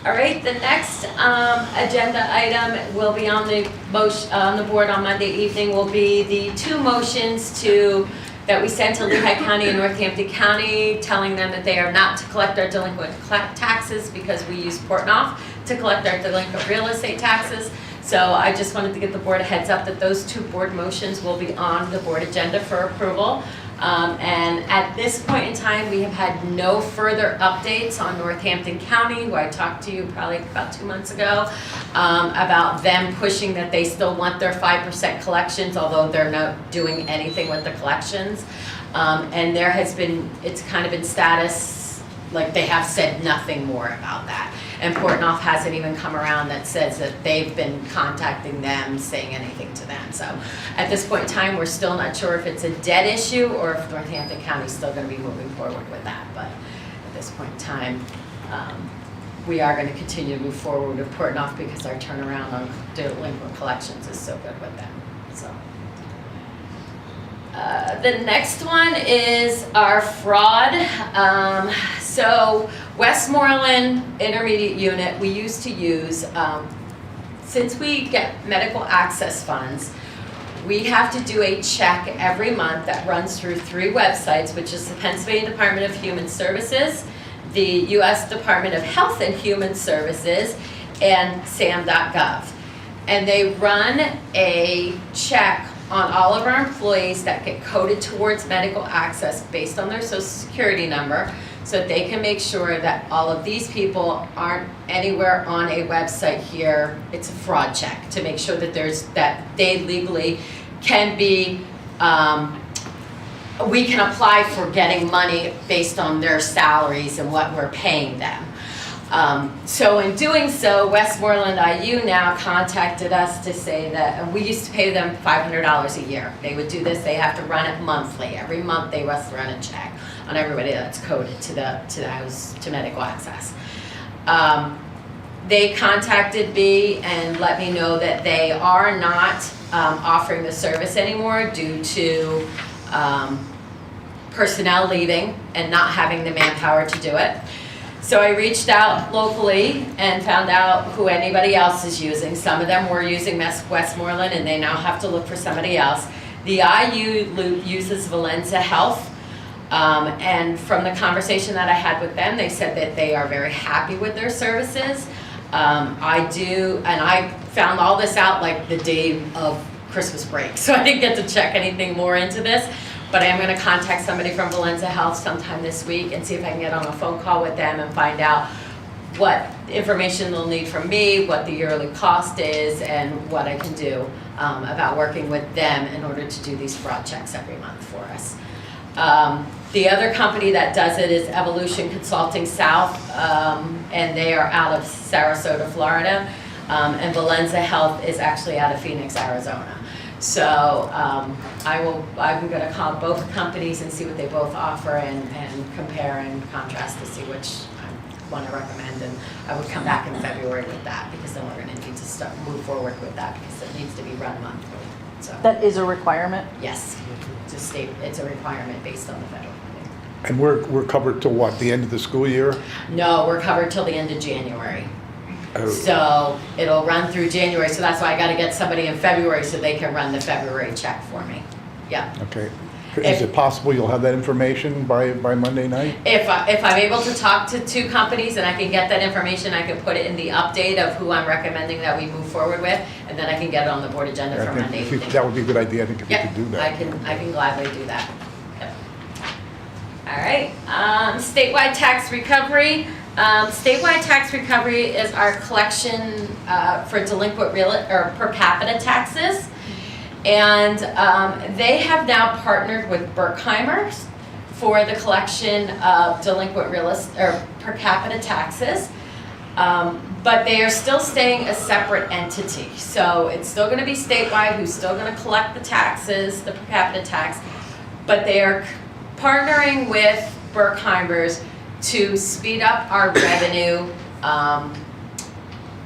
All right, the next agenda item will be on the board on Monday evening will be the 2 motions that we sent to Lehigh County and Northampton County, telling them that they are not to collect our delinquent taxes because we use Portnoy to collect our delinquent real estate taxes. So I just wanted to give the board a heads up that those 2 board motions will be on the board agenda for approval. And at this point in time, we have had no further updates on Northampton County, who I talked to you probably about 2 months ago, about them pushing that they still want their 5% collections, although they're not doing anything with the collections. And there has been, it's kind of been status, like they have said nothing more about that. And Portnoy hasn't even come around that says that they've been contacting them, saying anything to them. So at this point in time, we're still not sure if it's a debt issue or if Northampton County is still gonna be moving forward with that. But at this point in time, we are gonna continue to move forward with Portnoy because our turnaround on delinquent collections is so good with them, so. The next one is our fraud. So Westmoreland Intermediate Unit, we used to use, since we get medical access funds, we have to do a check every month that runs through 3 websites, which is the Pennsylvania Department of Human Services, the U.S. Department of Health and Human Services, and SAM.gov. And they run a check on all of our employees that get coded towards medical access based on their social security number, so that they can make sure that all of these people aren't anywhere on a website here. It's a fraud check to make sure that that they legally can be, we can apply for getting money based on their salaries and what we're paying them. So in doing so, Westmoreland IU now contacted us to say that, and we used to pay them $500 a year. They would do this, they have to run it monthly. Every month they must run a check on everybody that's coded to medical access. They contacted me and let me know that they are not offering the service anymore due to personnel leaving and not having the manpower to do it. So I reached out locally and found out who anybody else is using. Some of them were using Westmoreland and they now have to look for somebody else. The IU uses Valenza Health. And from the conversation that I had with them, they said that they are very happy with their services. I found all this out like the day of Christmas break, so I didn't get to check anything more into this. But I am going to contact somebody from Valenza Health sometime this week and see if I can get on a phone call with them and find out what information they'll need from me, what the yearly cost is, and what I can do about working with them in order to do these fraud checks every month for us. The other company that does it is Evolution Consulting South, and they are out of Sarasota, Florida, and Valenza Health is actually out of Phoenix, Arizona. So I'm going to call both companies and see what they both offer and compare and contrast to see which I want to recommend. And I would come back in February with that because then we're going to need to move forward with that because it needs to be run monthly. So That is a requirement? yes, it's a requirement based on the federal funding. And we're covered till what, the end of the school year? No, we're covered till the end of January. Oh. So it'll run through January, so that's why I gotta get somebody in February so they can run the February check for me. Yeah. Okay. Is it possible you'll have that information by Monday night? If I'm able to talk to 2 companies and I can get that information, I can put it in the update of who I'm recommending that we move forward with, and then I can get it on the board agenda for Monday evening. That would be a good idea, I think, if you could do that. I can gladly do that. Yep. All right, statewide tax recovery. Statewide tax recovery is our collection for delinquent real or per capita taxes. And they have now partnered with Berkheimer's for the collection of delinquent real estate or per capita taxes. But they are still staying a separate entity. So it's still going to be statewide, who's still going to collect the taxes, the per capita tax, but they are partnering with Berkheimer's to speed up our revenue.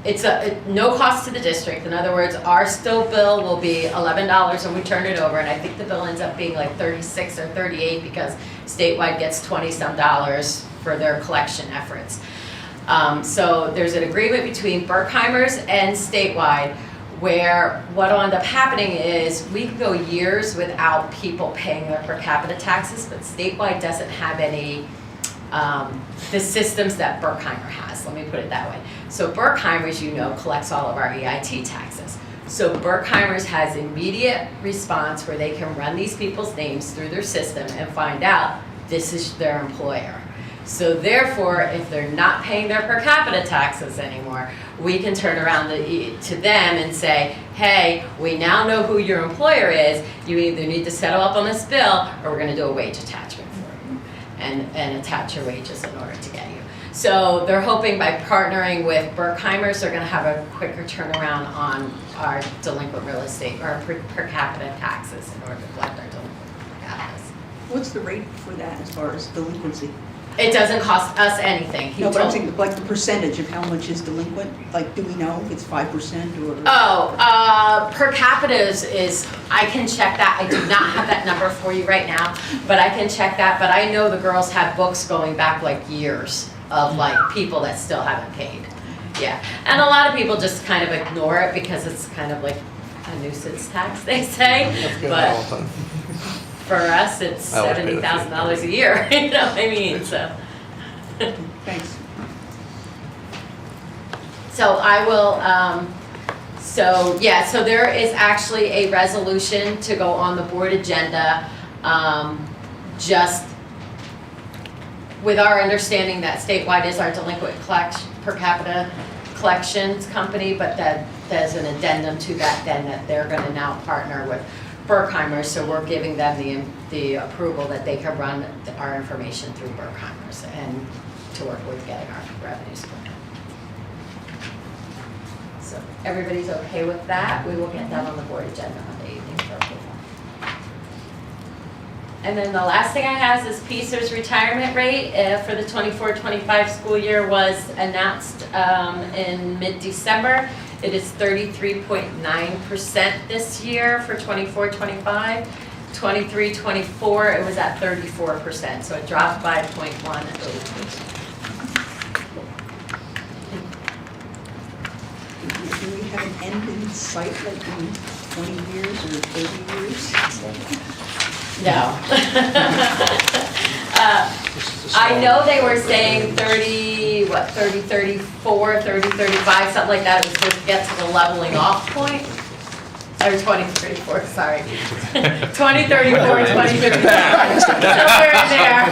It's no cost to the district. In other words, our still bill will be $11 when we turn it over, and I think the bill ends up being like 36 or 38 because statewide gets 20-some dollars for their collection efforts. So there's an agreement between Berkheimer's and statewide where what'll end up happening is we can go years without people paying their per capita taxes, but statewide doesn't have any the systems that Berkheimer has, let me put it that way. So Berkheimer's, you know, collects all of our EIT taxes. So Berkheimer's has immediate response where they can run these people's names through their system and find out this is their employer. So therefore, if they're not paying their per capita taxes anymore, we can turn around to them and say, hey, we now know who your employer is. You either need to settle up on this bill or we're going to do a wage attachment for you and attach your wages in order to get you. So they're hoping by partnering with Berkheimer's, they're going to have a quicker turnaround on our delinquent real estate or per capita taxes in order to collect our delinquent per capitas. What's the rate for that as far as delinquency? It doesn't cost us anything. No, but I'm saying, like the percentage of how much is delinquent, like do we know if it's 5% or? Oh, per capita is, I can check that. I do not have that number for you right now, but I can check that. But I know the girls have books going back like years of like people that still haven't paid. Yeah, and a lot of people just kind of ignore it because it's kind of like a nuisance tax, they say. But for us, it's $70,000 a year. You know what I mean? So. Thanks. So I will. So yeah. So there is actually a resolution to go on the board agenda. Just with our understanding that statewide is our delinquent per capita collections company, but that there's an addendum to that then that they're going to now partner with Berkheimer's, so we're giving them the approval that they can run our information through Berkheimer's and to work with getting our revenue split. So everybody's okay with that? We will get that on the board agenda Monday evening for approval. And then the last thing I have is PSER's retirement rate for the 24-25 school year was announced in mid-December. It is 33.9% this year for 24-25. 23-24, it was at 34%, so it dropped by 0.10%. Do we have an end in sight, like in 20 years or 30 years? No. I know they were saying 30, 34, 30, 35, something like that. It was supposed to get to the leveling off point. Or 2034, sorry. 2034, 2055. Somewhere in there.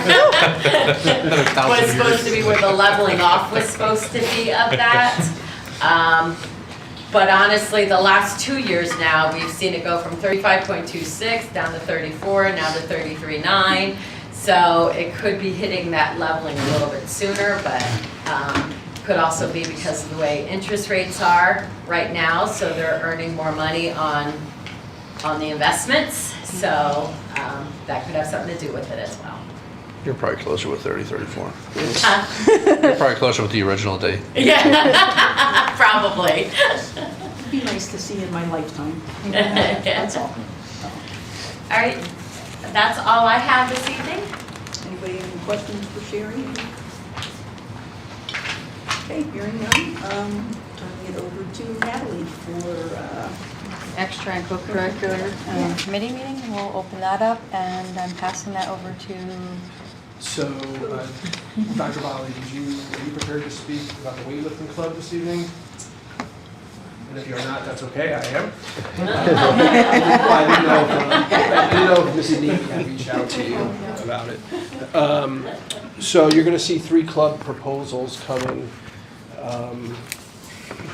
Was supposed to be where the leveling off was supposed to be of that. But honestly, the last 2 years now, we've seen it go from 35.26 down to 34, now to 33.9. So it could be hitting that leveling a little bit sooner, but could also be because of the way interest rates are right now. So they're earning more money on the investments. So that could have something to do with it as well. You're probably closer with 30, 34. You're probably closer with the original date. Yeah, probably. It'd be nice to see in my lifetime. That's all. All right, that's all I have this evening. Anybody have any questions for Sherry? Okay, hearing none, turning it over to Natalie for Extra and co-curricular committee meeting. We'll open that up, and I'm passing that over to. So, Dr. Bali, are you prepared to speak about the weightlifting club this evening? And if you're not, that's okay, I am. I didn't know if Mrs. Neely had reached out to you about it. So you're going to see 3 club proposals coming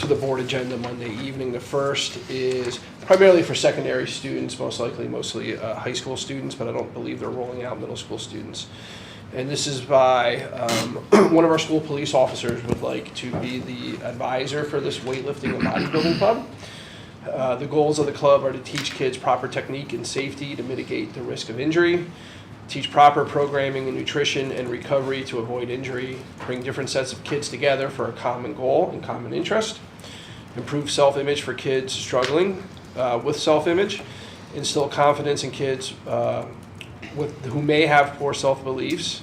to the board agenda Monday evening. The first is primarily for secondary students, mostly high school students, but I don't believe they're rolling out middle school students. And this is by one of our school police officers would like to be the advisor for this weightlifting and bodybuilding club. The goals of the club are to teach kids proper technique and safety to mitigate the risk of injury, teach proper programming and nutrition and recovery to avoid injury, bring different sets of kids together for a common goal and common interest, improve self-image for kids struggling with self-image, instill confidence in kids who may have poor self-beliefs,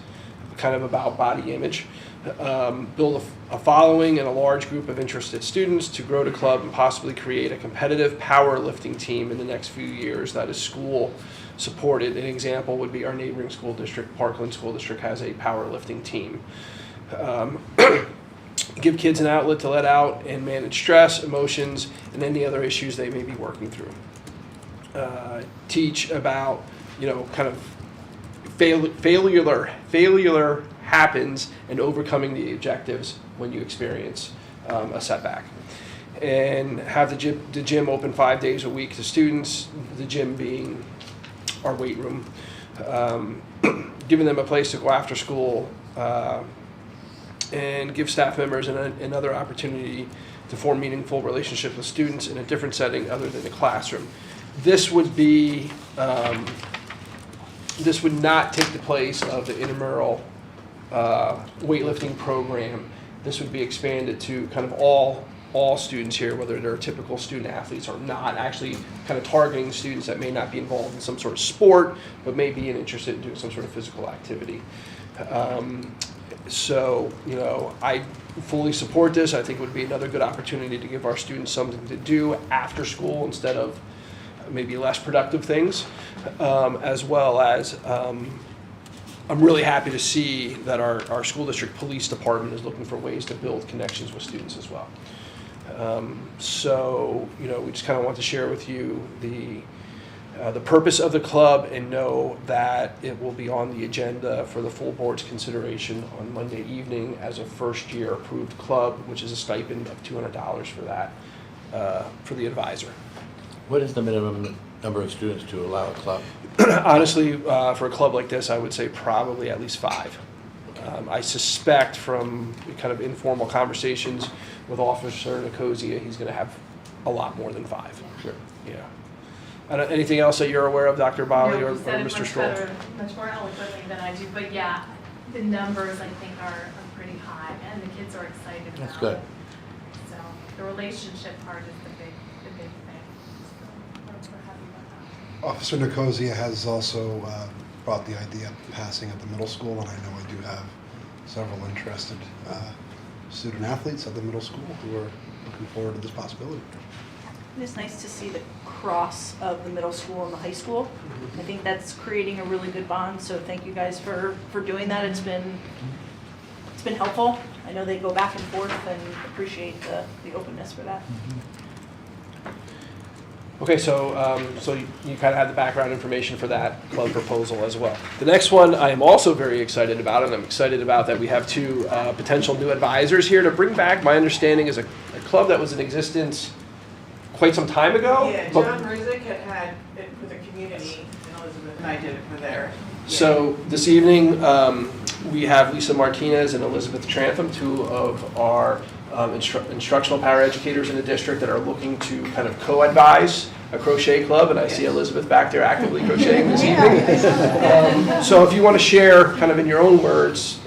kind of about body image, build a following and a large group of interested students to grow the club and possibly create a competitive powerlifting team in the next few years that is school supported. An example would be our neighboring school district, Parkland School District, has a powerlifting team. Give kids an outlet to let out and manage stress, emotions, and any other issues they may be working through. Teach about, kind of failure happens and overcoming the objectives when you experience a setback. And have the gym open 5 days a week to students, the gym being our weight room. Giving them a place to go after school, and give staff members another opportunity to form meaningful relationships with students in a different setting other than the classroom. This would be, this would not take the place of the intramural weightlifting program. This would be expanded to kind of all students here, whether they're typical student athletes or not, actually kind of targeting students that may not be involved in some sort of sport, but may be interested in doing some sort of physical activity. So, I fully support this. I think it would be another good opportunity to give our students something to do after school instead of maybe less productive things, as well as I'm really happy to see that our school district police department is looking for ways to build connections with students as well. So, we just kind of want to share with you the purpose of the club and know that it will be on the agenda for the full board's consideration on Monday evening as a first-year approved club, which is a stipend of $200 for that, for the advisor. What is the minimum number of students to allow a club? Honestly, for a club like this, I would say probably at least 5. I suspect from kind of informal conversations with Officer Nicosia, he's going to have a lot more than 5. Sure. Yeah. Anything else that you're aware of, Dr. Bali or Mr. Stroll? Much more eloquently than I do, but yeah, the numbers I think are pretty high, and the kids are excited about it. That's good. So the relationship part is the big thing. So we're happy about that. Officer Nicosia has also brought the idea of passing at the middle school, and I know I do have several interested student athletes at the middle school who are looking forward to this possibility. It's nice to see the cross of the middle school and the high school. I think that's creating a really good bond, so thank you guys for doing that. It's been helpful. I know they go back and forth and appreciate the openness for that. Okay, so you kind of had the background information for that club proposal as well. The next one I am also very excited about, and I'm excited about that we have 2 potential new advisors here to bring back. My understanding is a club that was in existence quite some time ago. Yeah, John Ruzick had it for the community, and Elizabeth and I did it for there. So this evening, we have Lisa Martinez and Elizabeth Trantham, 2 of our instructional paraeducators in the district that are looking to kind of co-advise a crochet club, and I see Elizabeth back there actively crocheting this evening. So if you want to share kind of in your own words,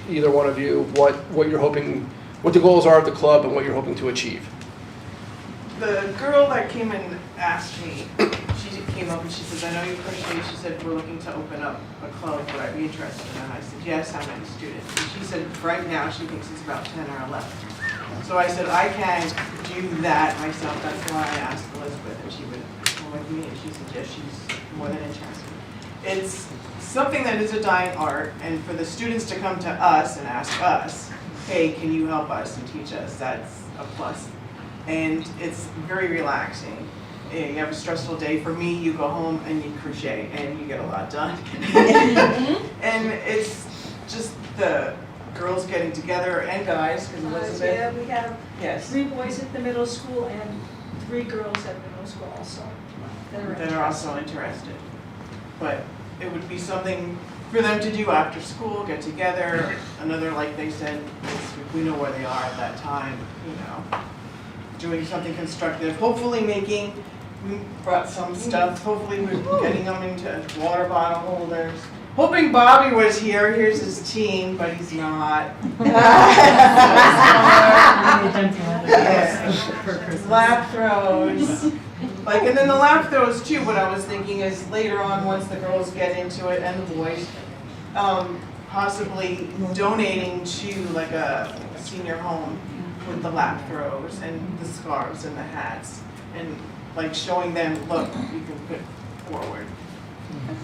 either one of you, what you're hoping, what the goals are of the club and what you're hoping to achieve. The girl that came and asked me, she came up and she says, I know you crochet. She said, we're looking to open up a club. Would I be interested? And I said, yes, how many students? And she said, right now she thinks it's about 10 or 11. So I said, I can do that myself. That's why I asked Elizabeth if she would come with me. And she said, yes, she's more than interested. It's something that is a dying art. And for the students to come to us and ask us, hey, can you help us and teach us? That's a plus. and it's very relaxing. You have a stressful day. For me, you go home and you crochet and you get a lot done. And it's just the girls getting together and guys, because Elizabeth. Yeah, we have Yes. 3 boys at the middle school and 3 girls at the middle school also. That are also interested. But it would be something for them to do after school, get together, another, like they said, we know where they are at that time, you know, doing something constructive, hopefully we brought some stuff, hopefully we're getting them into water bottle holders. Hoping Bobby was here, here's his team, but he's not. Lap throws. Like, and then the lap throws too, what I was thinking is later on, once the girls get into it and the boys, possibly donating to like a senior home with the lap throws and the scarves and the hats, and like showing them, look, you can put forward.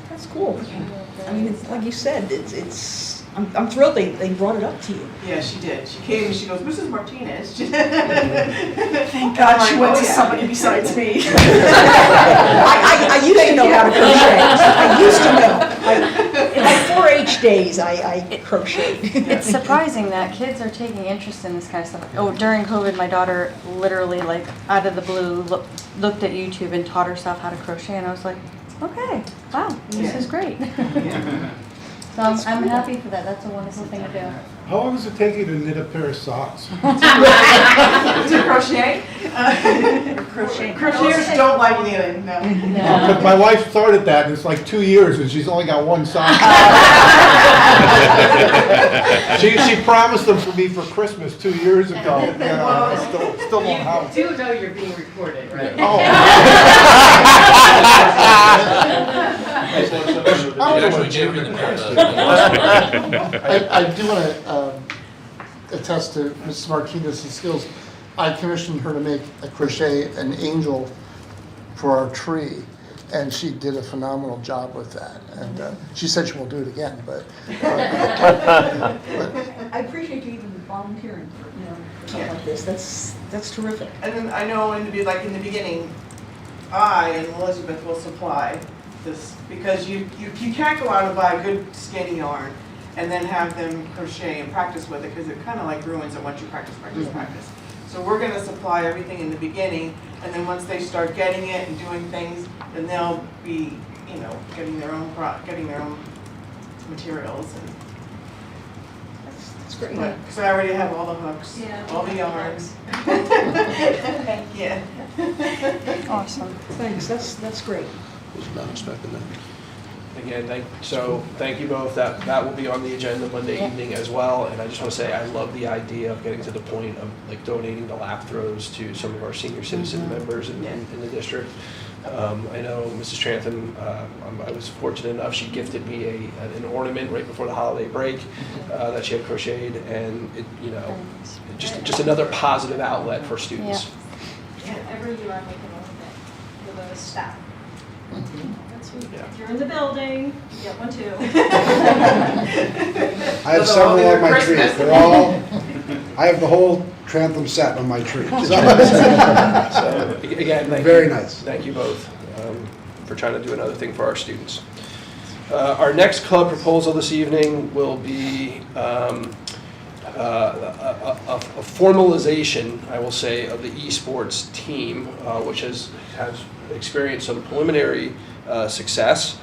That's cool. I mean, it's, like you said, I'm thrilled they brought it up to you. Yeah, she did. She came and she goes, Mrs. Martinez. Thank God she went to somebody besides me. I used to know how to crochet. I used to know. In my 4-H days, I crocheted. It's surprising that kids are taking interest in this kind of stuff. Oh, during COVID, my daughter literally, like, out of the blue, looked at YouTube and taught herself how to crochet, and I was like, okay, wow, this is great. So I'm happy for that. That's a wonderful thing to do. How long does it take you to knit a pair of socks? To crochet? Crocheters don't like knitting, no. But my wife started that, and it's like 2 years, and she's only got one sock. She promised them for me for Christmas 2 years ago. You know, I still don't have. You do know you're being recorded, right? Oh. I do want to attest to Mrs. Martinez's skills. I commissioned her to make a crochet an angel for our tree, and she did a phenomenal job with that. And she said she won't do it again, but I appreciate you even volunteering for something like this. That's terrific. And then I know in the beginning, I and Elizabeth will supply this, because you can't go out and buy good skinny yarn and then have them crochet and practice with it, because it kind of like ruins it once you practice. So we're going to supply everything in the beginning, and then once they start getting it and doing things, then they'll be, you know, getting their own materials. And that's great. Because I already have all the hooks, all the yarns. Yeah. Awesome. Thanks. That's great. Was not expecting that. Again, thank you both. That will be on the agenda Monday evening as well. And I just want to say I love the idea of getting to the point of like donating the lap throws to some of our senior citizen members in the district. I know Mrs. Trantham, I was fortunate enough, she gifted me an ornament right before the holiday break that she had crocheted, and it, you know, just another positive outlet for students. Yeah, every year I make an ornament for the staff. That's sweet. If you're in the building, you get one too. I have several on my tree. They're all, I have the whole Trantham set on my tree. So again, very nice. Thank you both for trying to do another thing for our students. Our next club proposal this evening will be a formalization, I will say, of the esports team, which has experienced some preliminary success.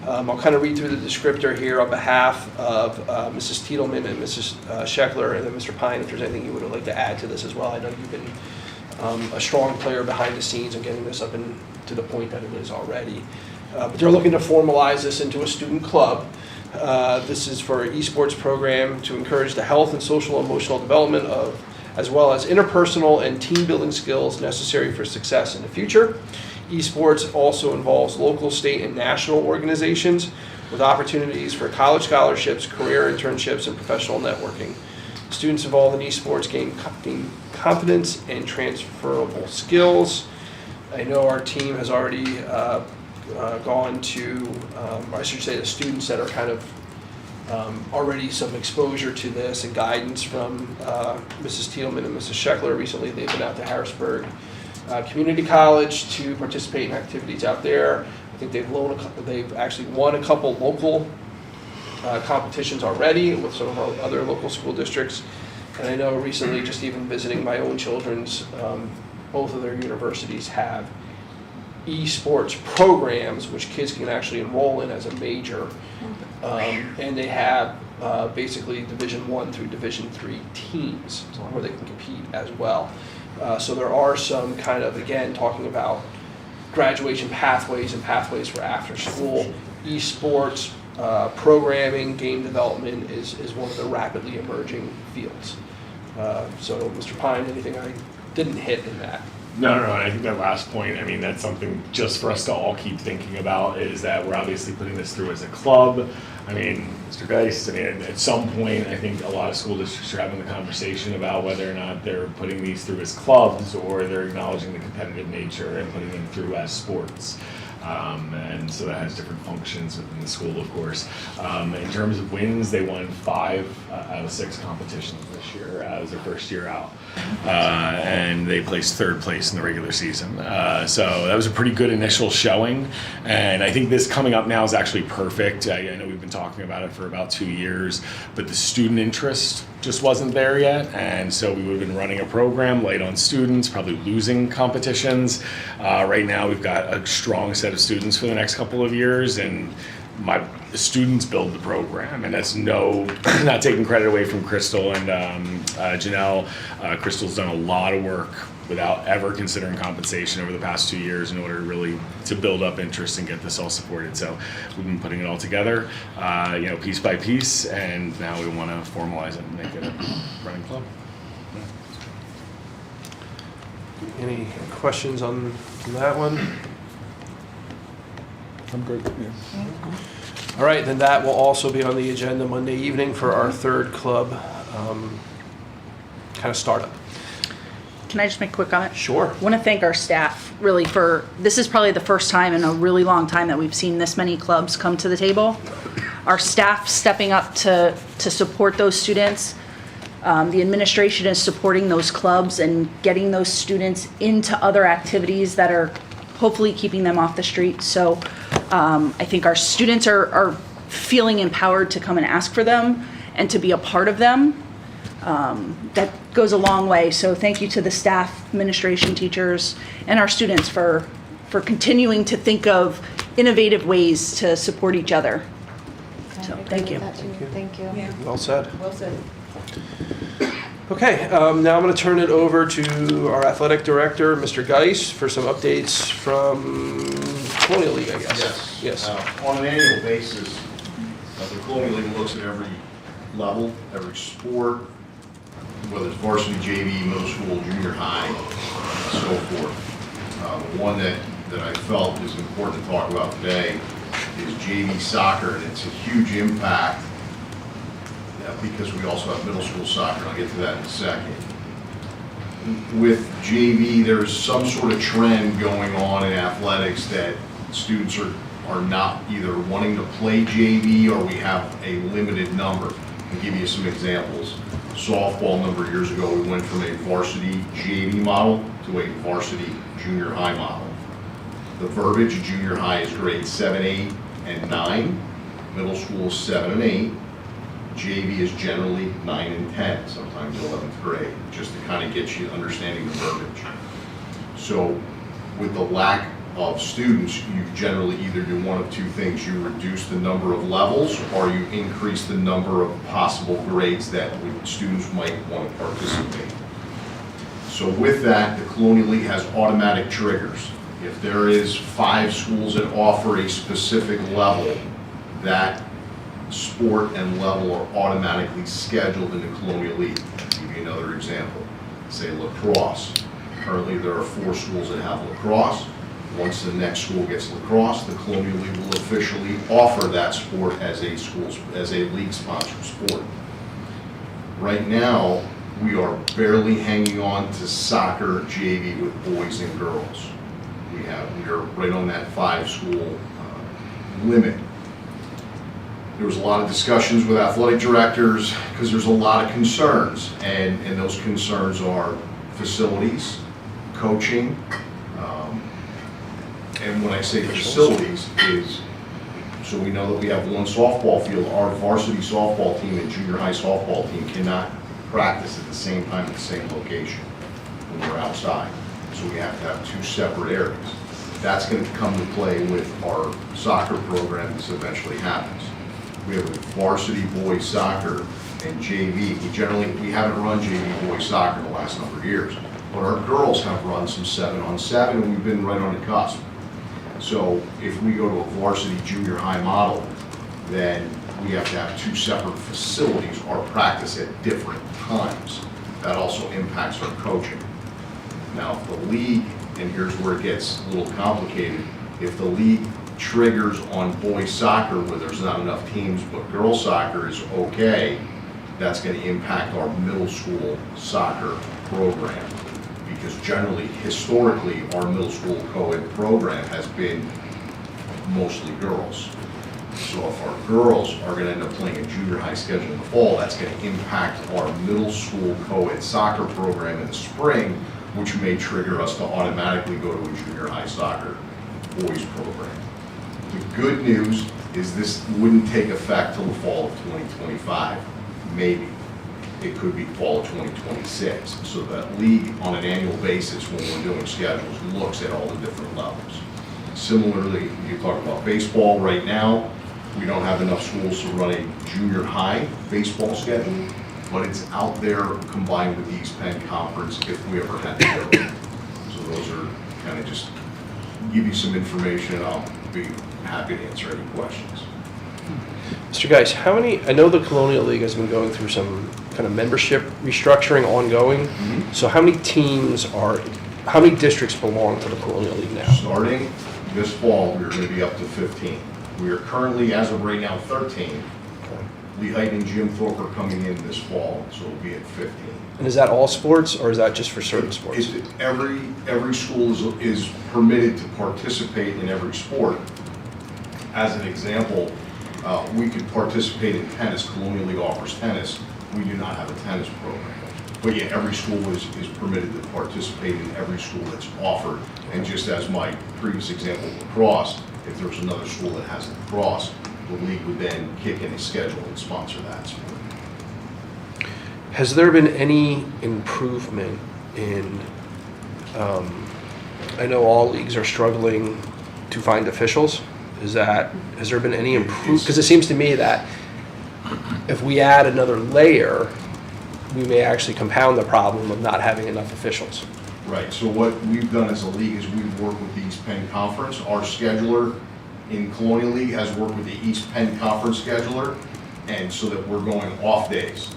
I'll kind of read through the descriptor here on behalf of Mrs. Tiedelman and Mrs. Scheckler, and then Mr. Pine, if there's anything you would like to add to this as well. I know you've been a strong player behind the scenes in getting this up to the point that it is already. But they're looking to formalize this into a student club. This is for an esports program to encourage the health and social and emotional development of, as well as interpersonal and team building skills necessary for success in the future. Esports also involves local, state, and national organizations with opportunities for college scholarships, career internships, and professional networking. Students involved in esports gain confidence and transferable skills. I know our team has already gone to, I should say the students that are kind of already some exposure to this and guidance from Mrs. Thielman and Mrs. Scheckler. Recently, they've been out to Harrisburg Community College to participate in activities out there. I think they've actually won a couple local competitions already with some of our other local school districts. And I know recently, just even visiting my own children's, both of their universities have esports programs which kids can actually enroll in as a major. And they have basically Division I through Division III teams where they can compete as well. So there are some kind of, again, talking about graduation pathways and pathways for after school. Esports, programming, game development is one of the rapidly emerging fields. So Mr. Pine, anything I didn't hit in that? No. I think that last point, I mean, that's something just for us to all keep thinking about, is that we're obviously putting this through as a club. I mean, Mr. Geist, I mean, at some point, I think a lot of school districts are having the conversation about whether or not they're putting these through as clubs or they're acknowledging the competitive nature and putting them through as sports. And so that has different functions within the school, of course. In terms of wins, they won 5 out of 6 competitions this year. It was their first year out. And they placed 3rd place in the regular season. So that was a pretty good initial showing. And I think this coming up now is actually perfect. I know we've been talking about it for about 2 years, but the student interest just wasn't there yet. And so we would have been running a program light on students, probably losing competitions. Right now we've got a strong set of students for the next couple of years, and the students build the program, and that's not taking credit away from Crystal and Janelle. Crystal's done a lot of work without ever considering compensation over the past 2 years in order really to build up interest and get this all supported. So we've been putting it all together, piece by piece, and now we want to formalize it and make it a running club. Any questions on that one? I'm good. Yeah. All right, then that will also be on the agenda Monday evening for our 3rd club kind of startup. Can I just make a quick comment? Sure. I want to thank our staff really this is probably the first time in a really long time that we've seen this many clubs come to the table. Our staff stepping up to support those students. The administration is supporting those clubs and getting those students into other activities that are hopefully keeping them off the street. So I think our students are feeling empowered to come and ask for them and to be a part of them. That goes a long way. So thank you to the staff, administration, teachers, and our students for continuing to think of innovative ways to support each other. So thank you. Thank you. Well said. Well said. Okay, now I'm going to turn it over to our athletic director, Mr. Geis, for some updates from Colonial League, I guess. Yes. On an annual basis, the Colonial League looks at every level, every sport, whether it's varsity, JV, middle school, junior high, and so forth. The one that I felt is important to talk about today is JV soccer, and it's a huge impact because we also have middle school soccer, and I'll get to that in a second. With JV, there's some sort of trend going on in athletics that students are not either wanting to play JV or we have a limited number. I'll give you some examples. Softball, a number of years ago, we went from a varsity JV model to a varsity junior high model. The verbiage, junior high is grades 7, 8, and 9. Middle school is 7 and 8. JV is generally 9 and 10, sometimes 11th grade, just to kind of get you understanding the verbiage. So with the lack of students, you generally either do one of 2 things. You reduce the number of levels or you increase the number of possible grades that students might want to participate. So with that, the Colonial League has automatic triggers. If there is 5 schools that offer a specific level, that sport and level are automatically scheduled in the Colonial League. I'll give you another example. Say lacrosse. Currently there are 4 schools that have lacrosse. Once the next school gets lacrosse, the Colonial League will officially offer that sport as a league-sponsored sport. Right now, we are barely hanging on to soccer JV with boys and girls. We are right on that 5-school limit. There was a lot of discussions with athletic directors because there's a lot of concerns, and those concerns are facilities, coaching, and when I say facilities is, so we know that we have one softball field. Our varsity softball team and junior high softball team cannot practice at the same time at the same location when we're outside. So we have to have two separate areas. That's going to come to play with our soccer program as eventually happens. We have a varsity boys soccer and JV. We haven't run JV boys soccer in the last number of years, but our girls have run some 7-on-7, and we've been right on the cusp. So if we go to a varsity junior high model, then we have to have two separate facilities or practice at different times. That also impacts our coaching. Now, if the league, and here's where it gets a little complicated, if the league triggers on boys soccer where there's not enough teams, but girls soccer is okay, that's going to impact our middle school soccer program. Because generally, historically, our middle school co-ed program has been mostly girls. So if our girls are going to end up playing a junior high schedule in the fall, that's going to impact our middle school co-ed soccer program in the spring, which may trigger us to automatically go to a junior high soccer boys program. The good news is this wouldn't take effect till the fall of 2025, maybe. It could be fall of 2026. So that league, on an annual basis, when we're doing schedules, looks at all the different levels. Similarly, you talk about baseball right now, we don't have enough schools to run a junior high baseball schedule, but it's out there combined with the East Penn Conference if we ever had to go. So those are kind of just give you some information. I'll be happy to answer any questions. Mr. Geis, I know the Colonial League has been going through some kind of membership restructuring ongoing. So how many districts belong to the Colonial League now? Starting this fall, we're going to be up to 15. We are currently, as of right now, 13. Lehigh and Jim Thorpe are coming in this fall, so we'll be at 15. And is that all sports, or is that just for certain sports? Every school is permitted to participate in every sport. As an example, we could participate in tennis. Colonial League offers tennis. We do not have a tennis program. But yeah, every school is permitted to participate in every school that's offered. And just as my previous example of lacrosse, if there's another school that has lacrosse, the league would then kick in a schedule and sponsor that sport. Has there been any improvement in, I know all leagues are struggling to find officials. Has there been any improvement? Because it seems to me that if we add another layer, we may actually compound the problem of not having enough officials. Right, so what we've done as a league is we've worked with the East Penn Conference. Our scheduler in Colonial League has worked with the East Penn Conference scheduler, and so that we're going off days.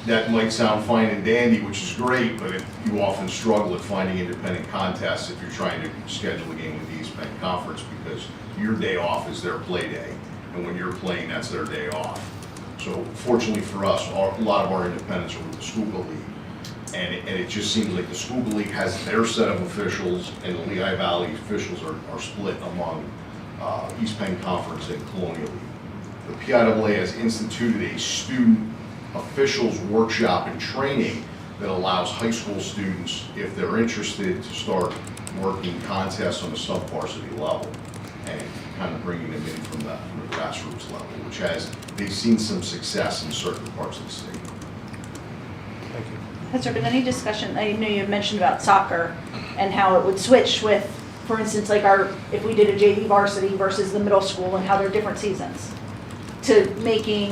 That might sound fine and dandy, which is great, but you often struggle at finding independent contests if you're trying to schedule a game with the East Penn Conference, because your day off is their play day, and when you're playing, that's their day off. So fortunately for us, a lot of our independents are with the Scuba League, and it just seems like the Scuba League has their set of officials, and the Lehigh Valley officials are split among East Penn Conference and Colonial League. The PIAA has instituted a student officials workshop and training that allows high school students, if they're interested, to start working contests on a sub-varsity level and kind of bringing them in from the grassroots level, which they've seen some success in certain parts of the state. Thank you. Has there been any discussion, I know you mentioned about soccer and how it would switch with, for instance, like if we did a JV varsity versus the middle school and how they're different seasons, to making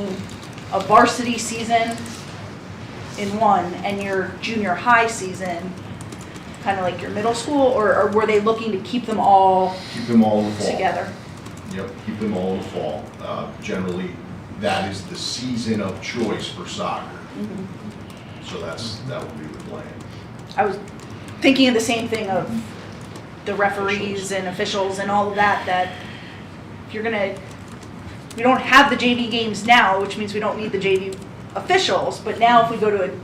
a varsity season in one and your junior high season kind of like your middle school, or were they looking to keep them all in the fall together? Yep, keep them all in the fall. Generally, that is the season of choice for soccer. Mm-hmm. So that would be the plan. I was thinking of the same thing of the referees and officials and all of that, that if we don't have the JV games now, which means we don't need the JV officials, but now if we go to a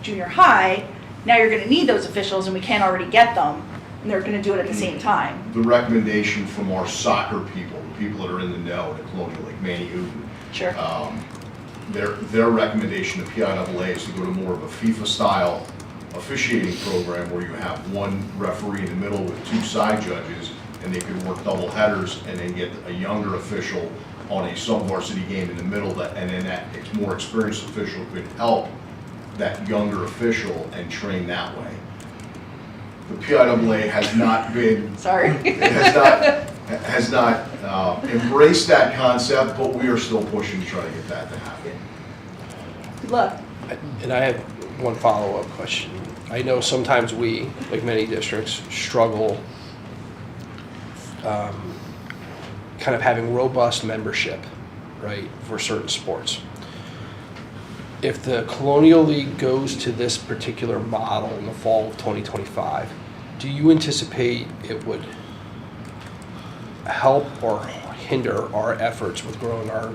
junior high, now you're going to need those officials and we can't already get them. and they're gonna do it at the same time. The recommendation from our soccer people, the people that are in the know, the Colonial, like Manny Hooten, Sure. their recommendation to PIAA is to go to more of a FIFA-style officiating program where you have one referee in the middle with 2 side judges, and they could work double headers and then get a younger official on a sub-varsity game in the middle, and then that more experienced official could help that younger official and train that way. The PIAA has not been, Sorry. has not embraced that concept, but we are still pushing to try to get that to happen. Good luck. And I have one follow-up question. I know sometimes we, like many districts, struggle kind of having robust membership, right, for certain sports. If the Colonial League goes to this particular model in the fall of 2025, do you anticipate it would help or hinder our efforts with growing our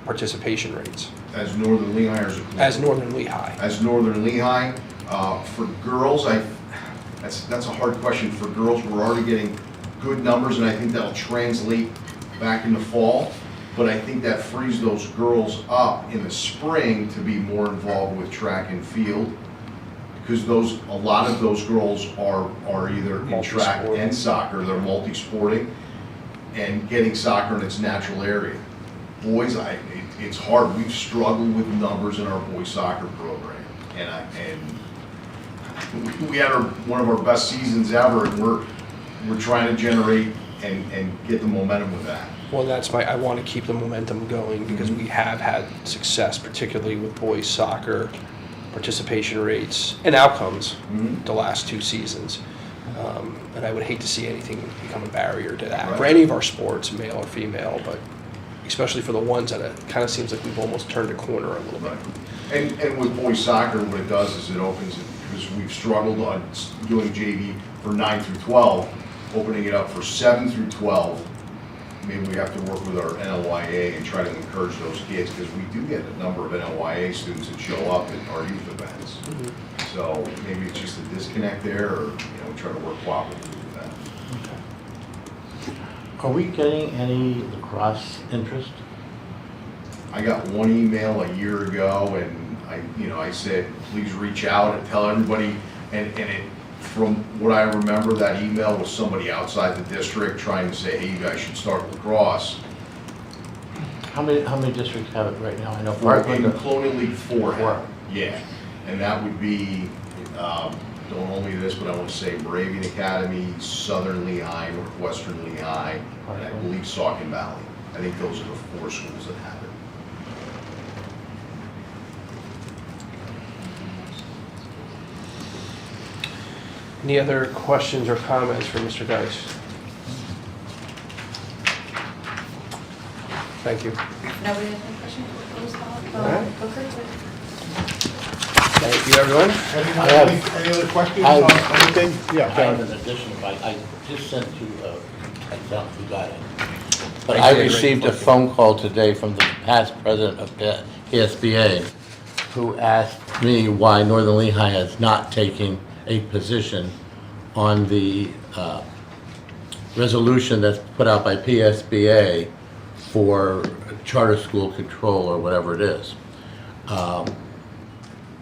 participation rates? As Northern Lehigh or As Northern Lehigh. As Northern Lehigh, for girls, that's a hard question. For girls, we're already getting good numbers, and I think that'll translate back in the fall. But I think that frees those girls up in the spring to be more involved with track and field, because a lot of those girls are either in track and soccer. They're multi-sporting and getting soccer in its natural area. Boys, it's hard. We've struggled with numbers in our boys soccer program, and we had one of our best seasons ever, and we're trying to generate and get the momentum with that. Well, I want to keep the momentum going because we have had success, particularly with boys soccer participation rates and outcomes the last 2 seasons. And I would hate to see anything become a barrier to that for any of our sports, male or female, but especially for the ones that it kind of seems like we've almost turned a corner a little bit. And with boys soccer, what it does is it opens it, because we've struggled on doing JV for 9 through 12, opening it up for 7 through 12. Maybe we have to work with our NLYA and try to encourage those kids, because we do get a number of NLYA students that show up at our youth events. So maybe it's just a disconnect there, or try to work cooperatively with that. Are we getting any lacrosse interest? I got one email a year ago, and I said, please reach out and tell everybody, and from what I remember, that email was somebody outside the district trying to say, hey, you guys should start lacrosse. How many districts have it right now? I know In Colonial League 4. Yeah, and that would be, don't hold me to this, but I want to say Moravian Academy, Southern Lehigh, Northwestern Lehigh, and I believe Saucon Valley. I think those are the 4 schools that have it. Any other questions or comments for Mr. Geis? Thank you. Nobody has any questions? All right. Go for it. Thank you, everyone. Any other questions I- on anything? I have an addition, I just sent you, I don't know if you got it. But I I did, received a right. phone call today from the past president of PSBA, who asked me why Northern Lehigh has not taken a position on the resolution that's put out by PSBA for charter school control, or whatever it is.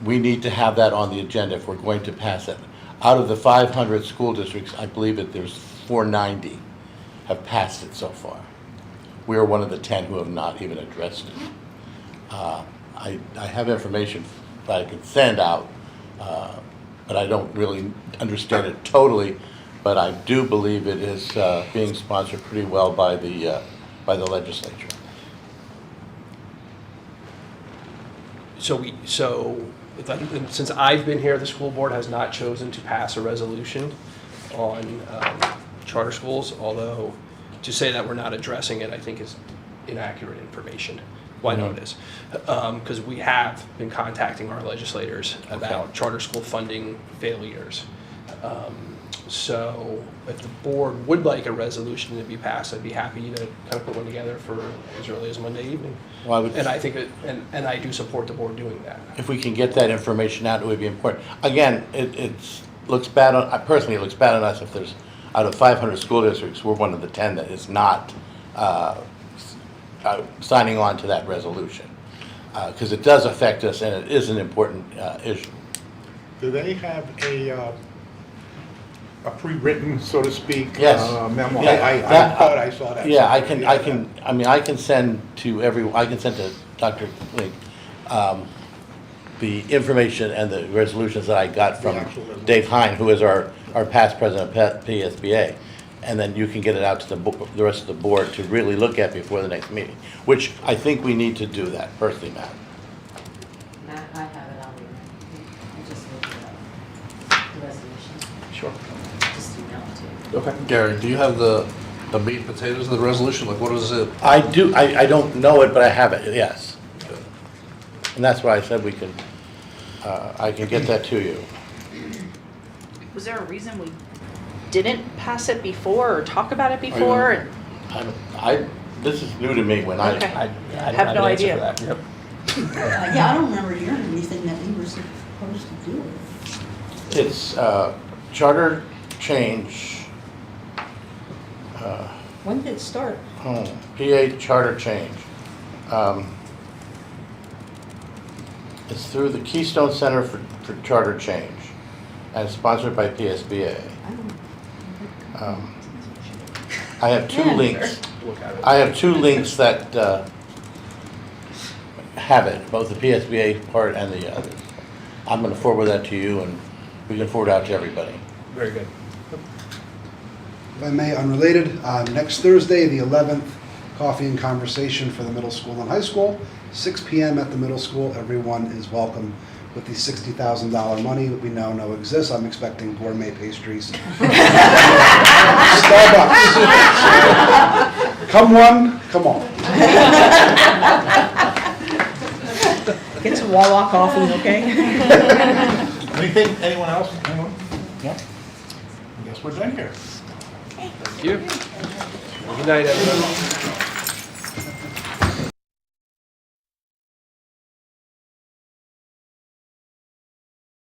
We need to have that on the agenda if we're going to pass it. Out of the 500 school districts, I believe that there's 490 have passed it so far. We are one of the 10 who have not even addressed it. I have information that I could send out, but I don't really understand it totally. But I do believe it is being sponsored pretty well by the legislature. Since I've been here, the school board has not chosen to pass a resolution on charter schools, although to say that we're not addressing it, I think is inaccurate information. Well, I know it is, because we have been contacting our legislators about charter school funding failures. So if the board would like a resolution to be passed, I'd be happy to kind of put one together for as early as Monday evening. Well, and I think and I do support the board doing that. If we can get that information out, it would be important. Again, looks bad on, personally, it looks bad on us if there's, out of 500 school districts, we're one of the 10 that is not signing on to that resolution. Because it does affect us, and it is an important issue. Do they have a pre-written, so to speak, Yes. memo? Yeah, I that- thought I saw that. Yeah, I somewhere. can send to I can send to Dr. Link the information and the resolutions that I got from The actual resolution. Dave Hine, who is our past president of PSBA. And then you can get it out to the rest of the board to really look at before the next meeting, which I think we need to do that, personally, Matt. Matt, I have it, I'll leave it. I just looked it up. The resolution, Sure. just email it to you. Okay. Gary, do you have the meat and potatoes of the resolution? Like, what is it? I do, I don't know it, but I have it, yes. And that's why I said we can, I can get that to you. Was there a reason we didn't pass it before or talk about it before? This is new to me when I Okay. I Have no an answer idea. for that. Yep. Yeah, I don't remember hearing anything that we were supposed to do. It's charter change, When did it start? PA charter change. It's through the Keystone Center for Charter Change and sponsored by PSBA. I have two Yeah. links. I have two links that have it, both the PSBA part and the others. I'm going to forward that to you, and we can forward it out to everybody. Very good. If I may, unrelated, next Thursday, the 11th, coffee and conversation for the middle school and high school, 6 p.m. at the middle school. Everyone is welcome with the $60,000 money that we now know exists. I'm expecting gourmet pastries. Starbucks. Come one, come all. Get some Wawa coffee, okay? Anything, anyone else? Anyone? No? I guess we're done here. Thank you. Good night, everyone.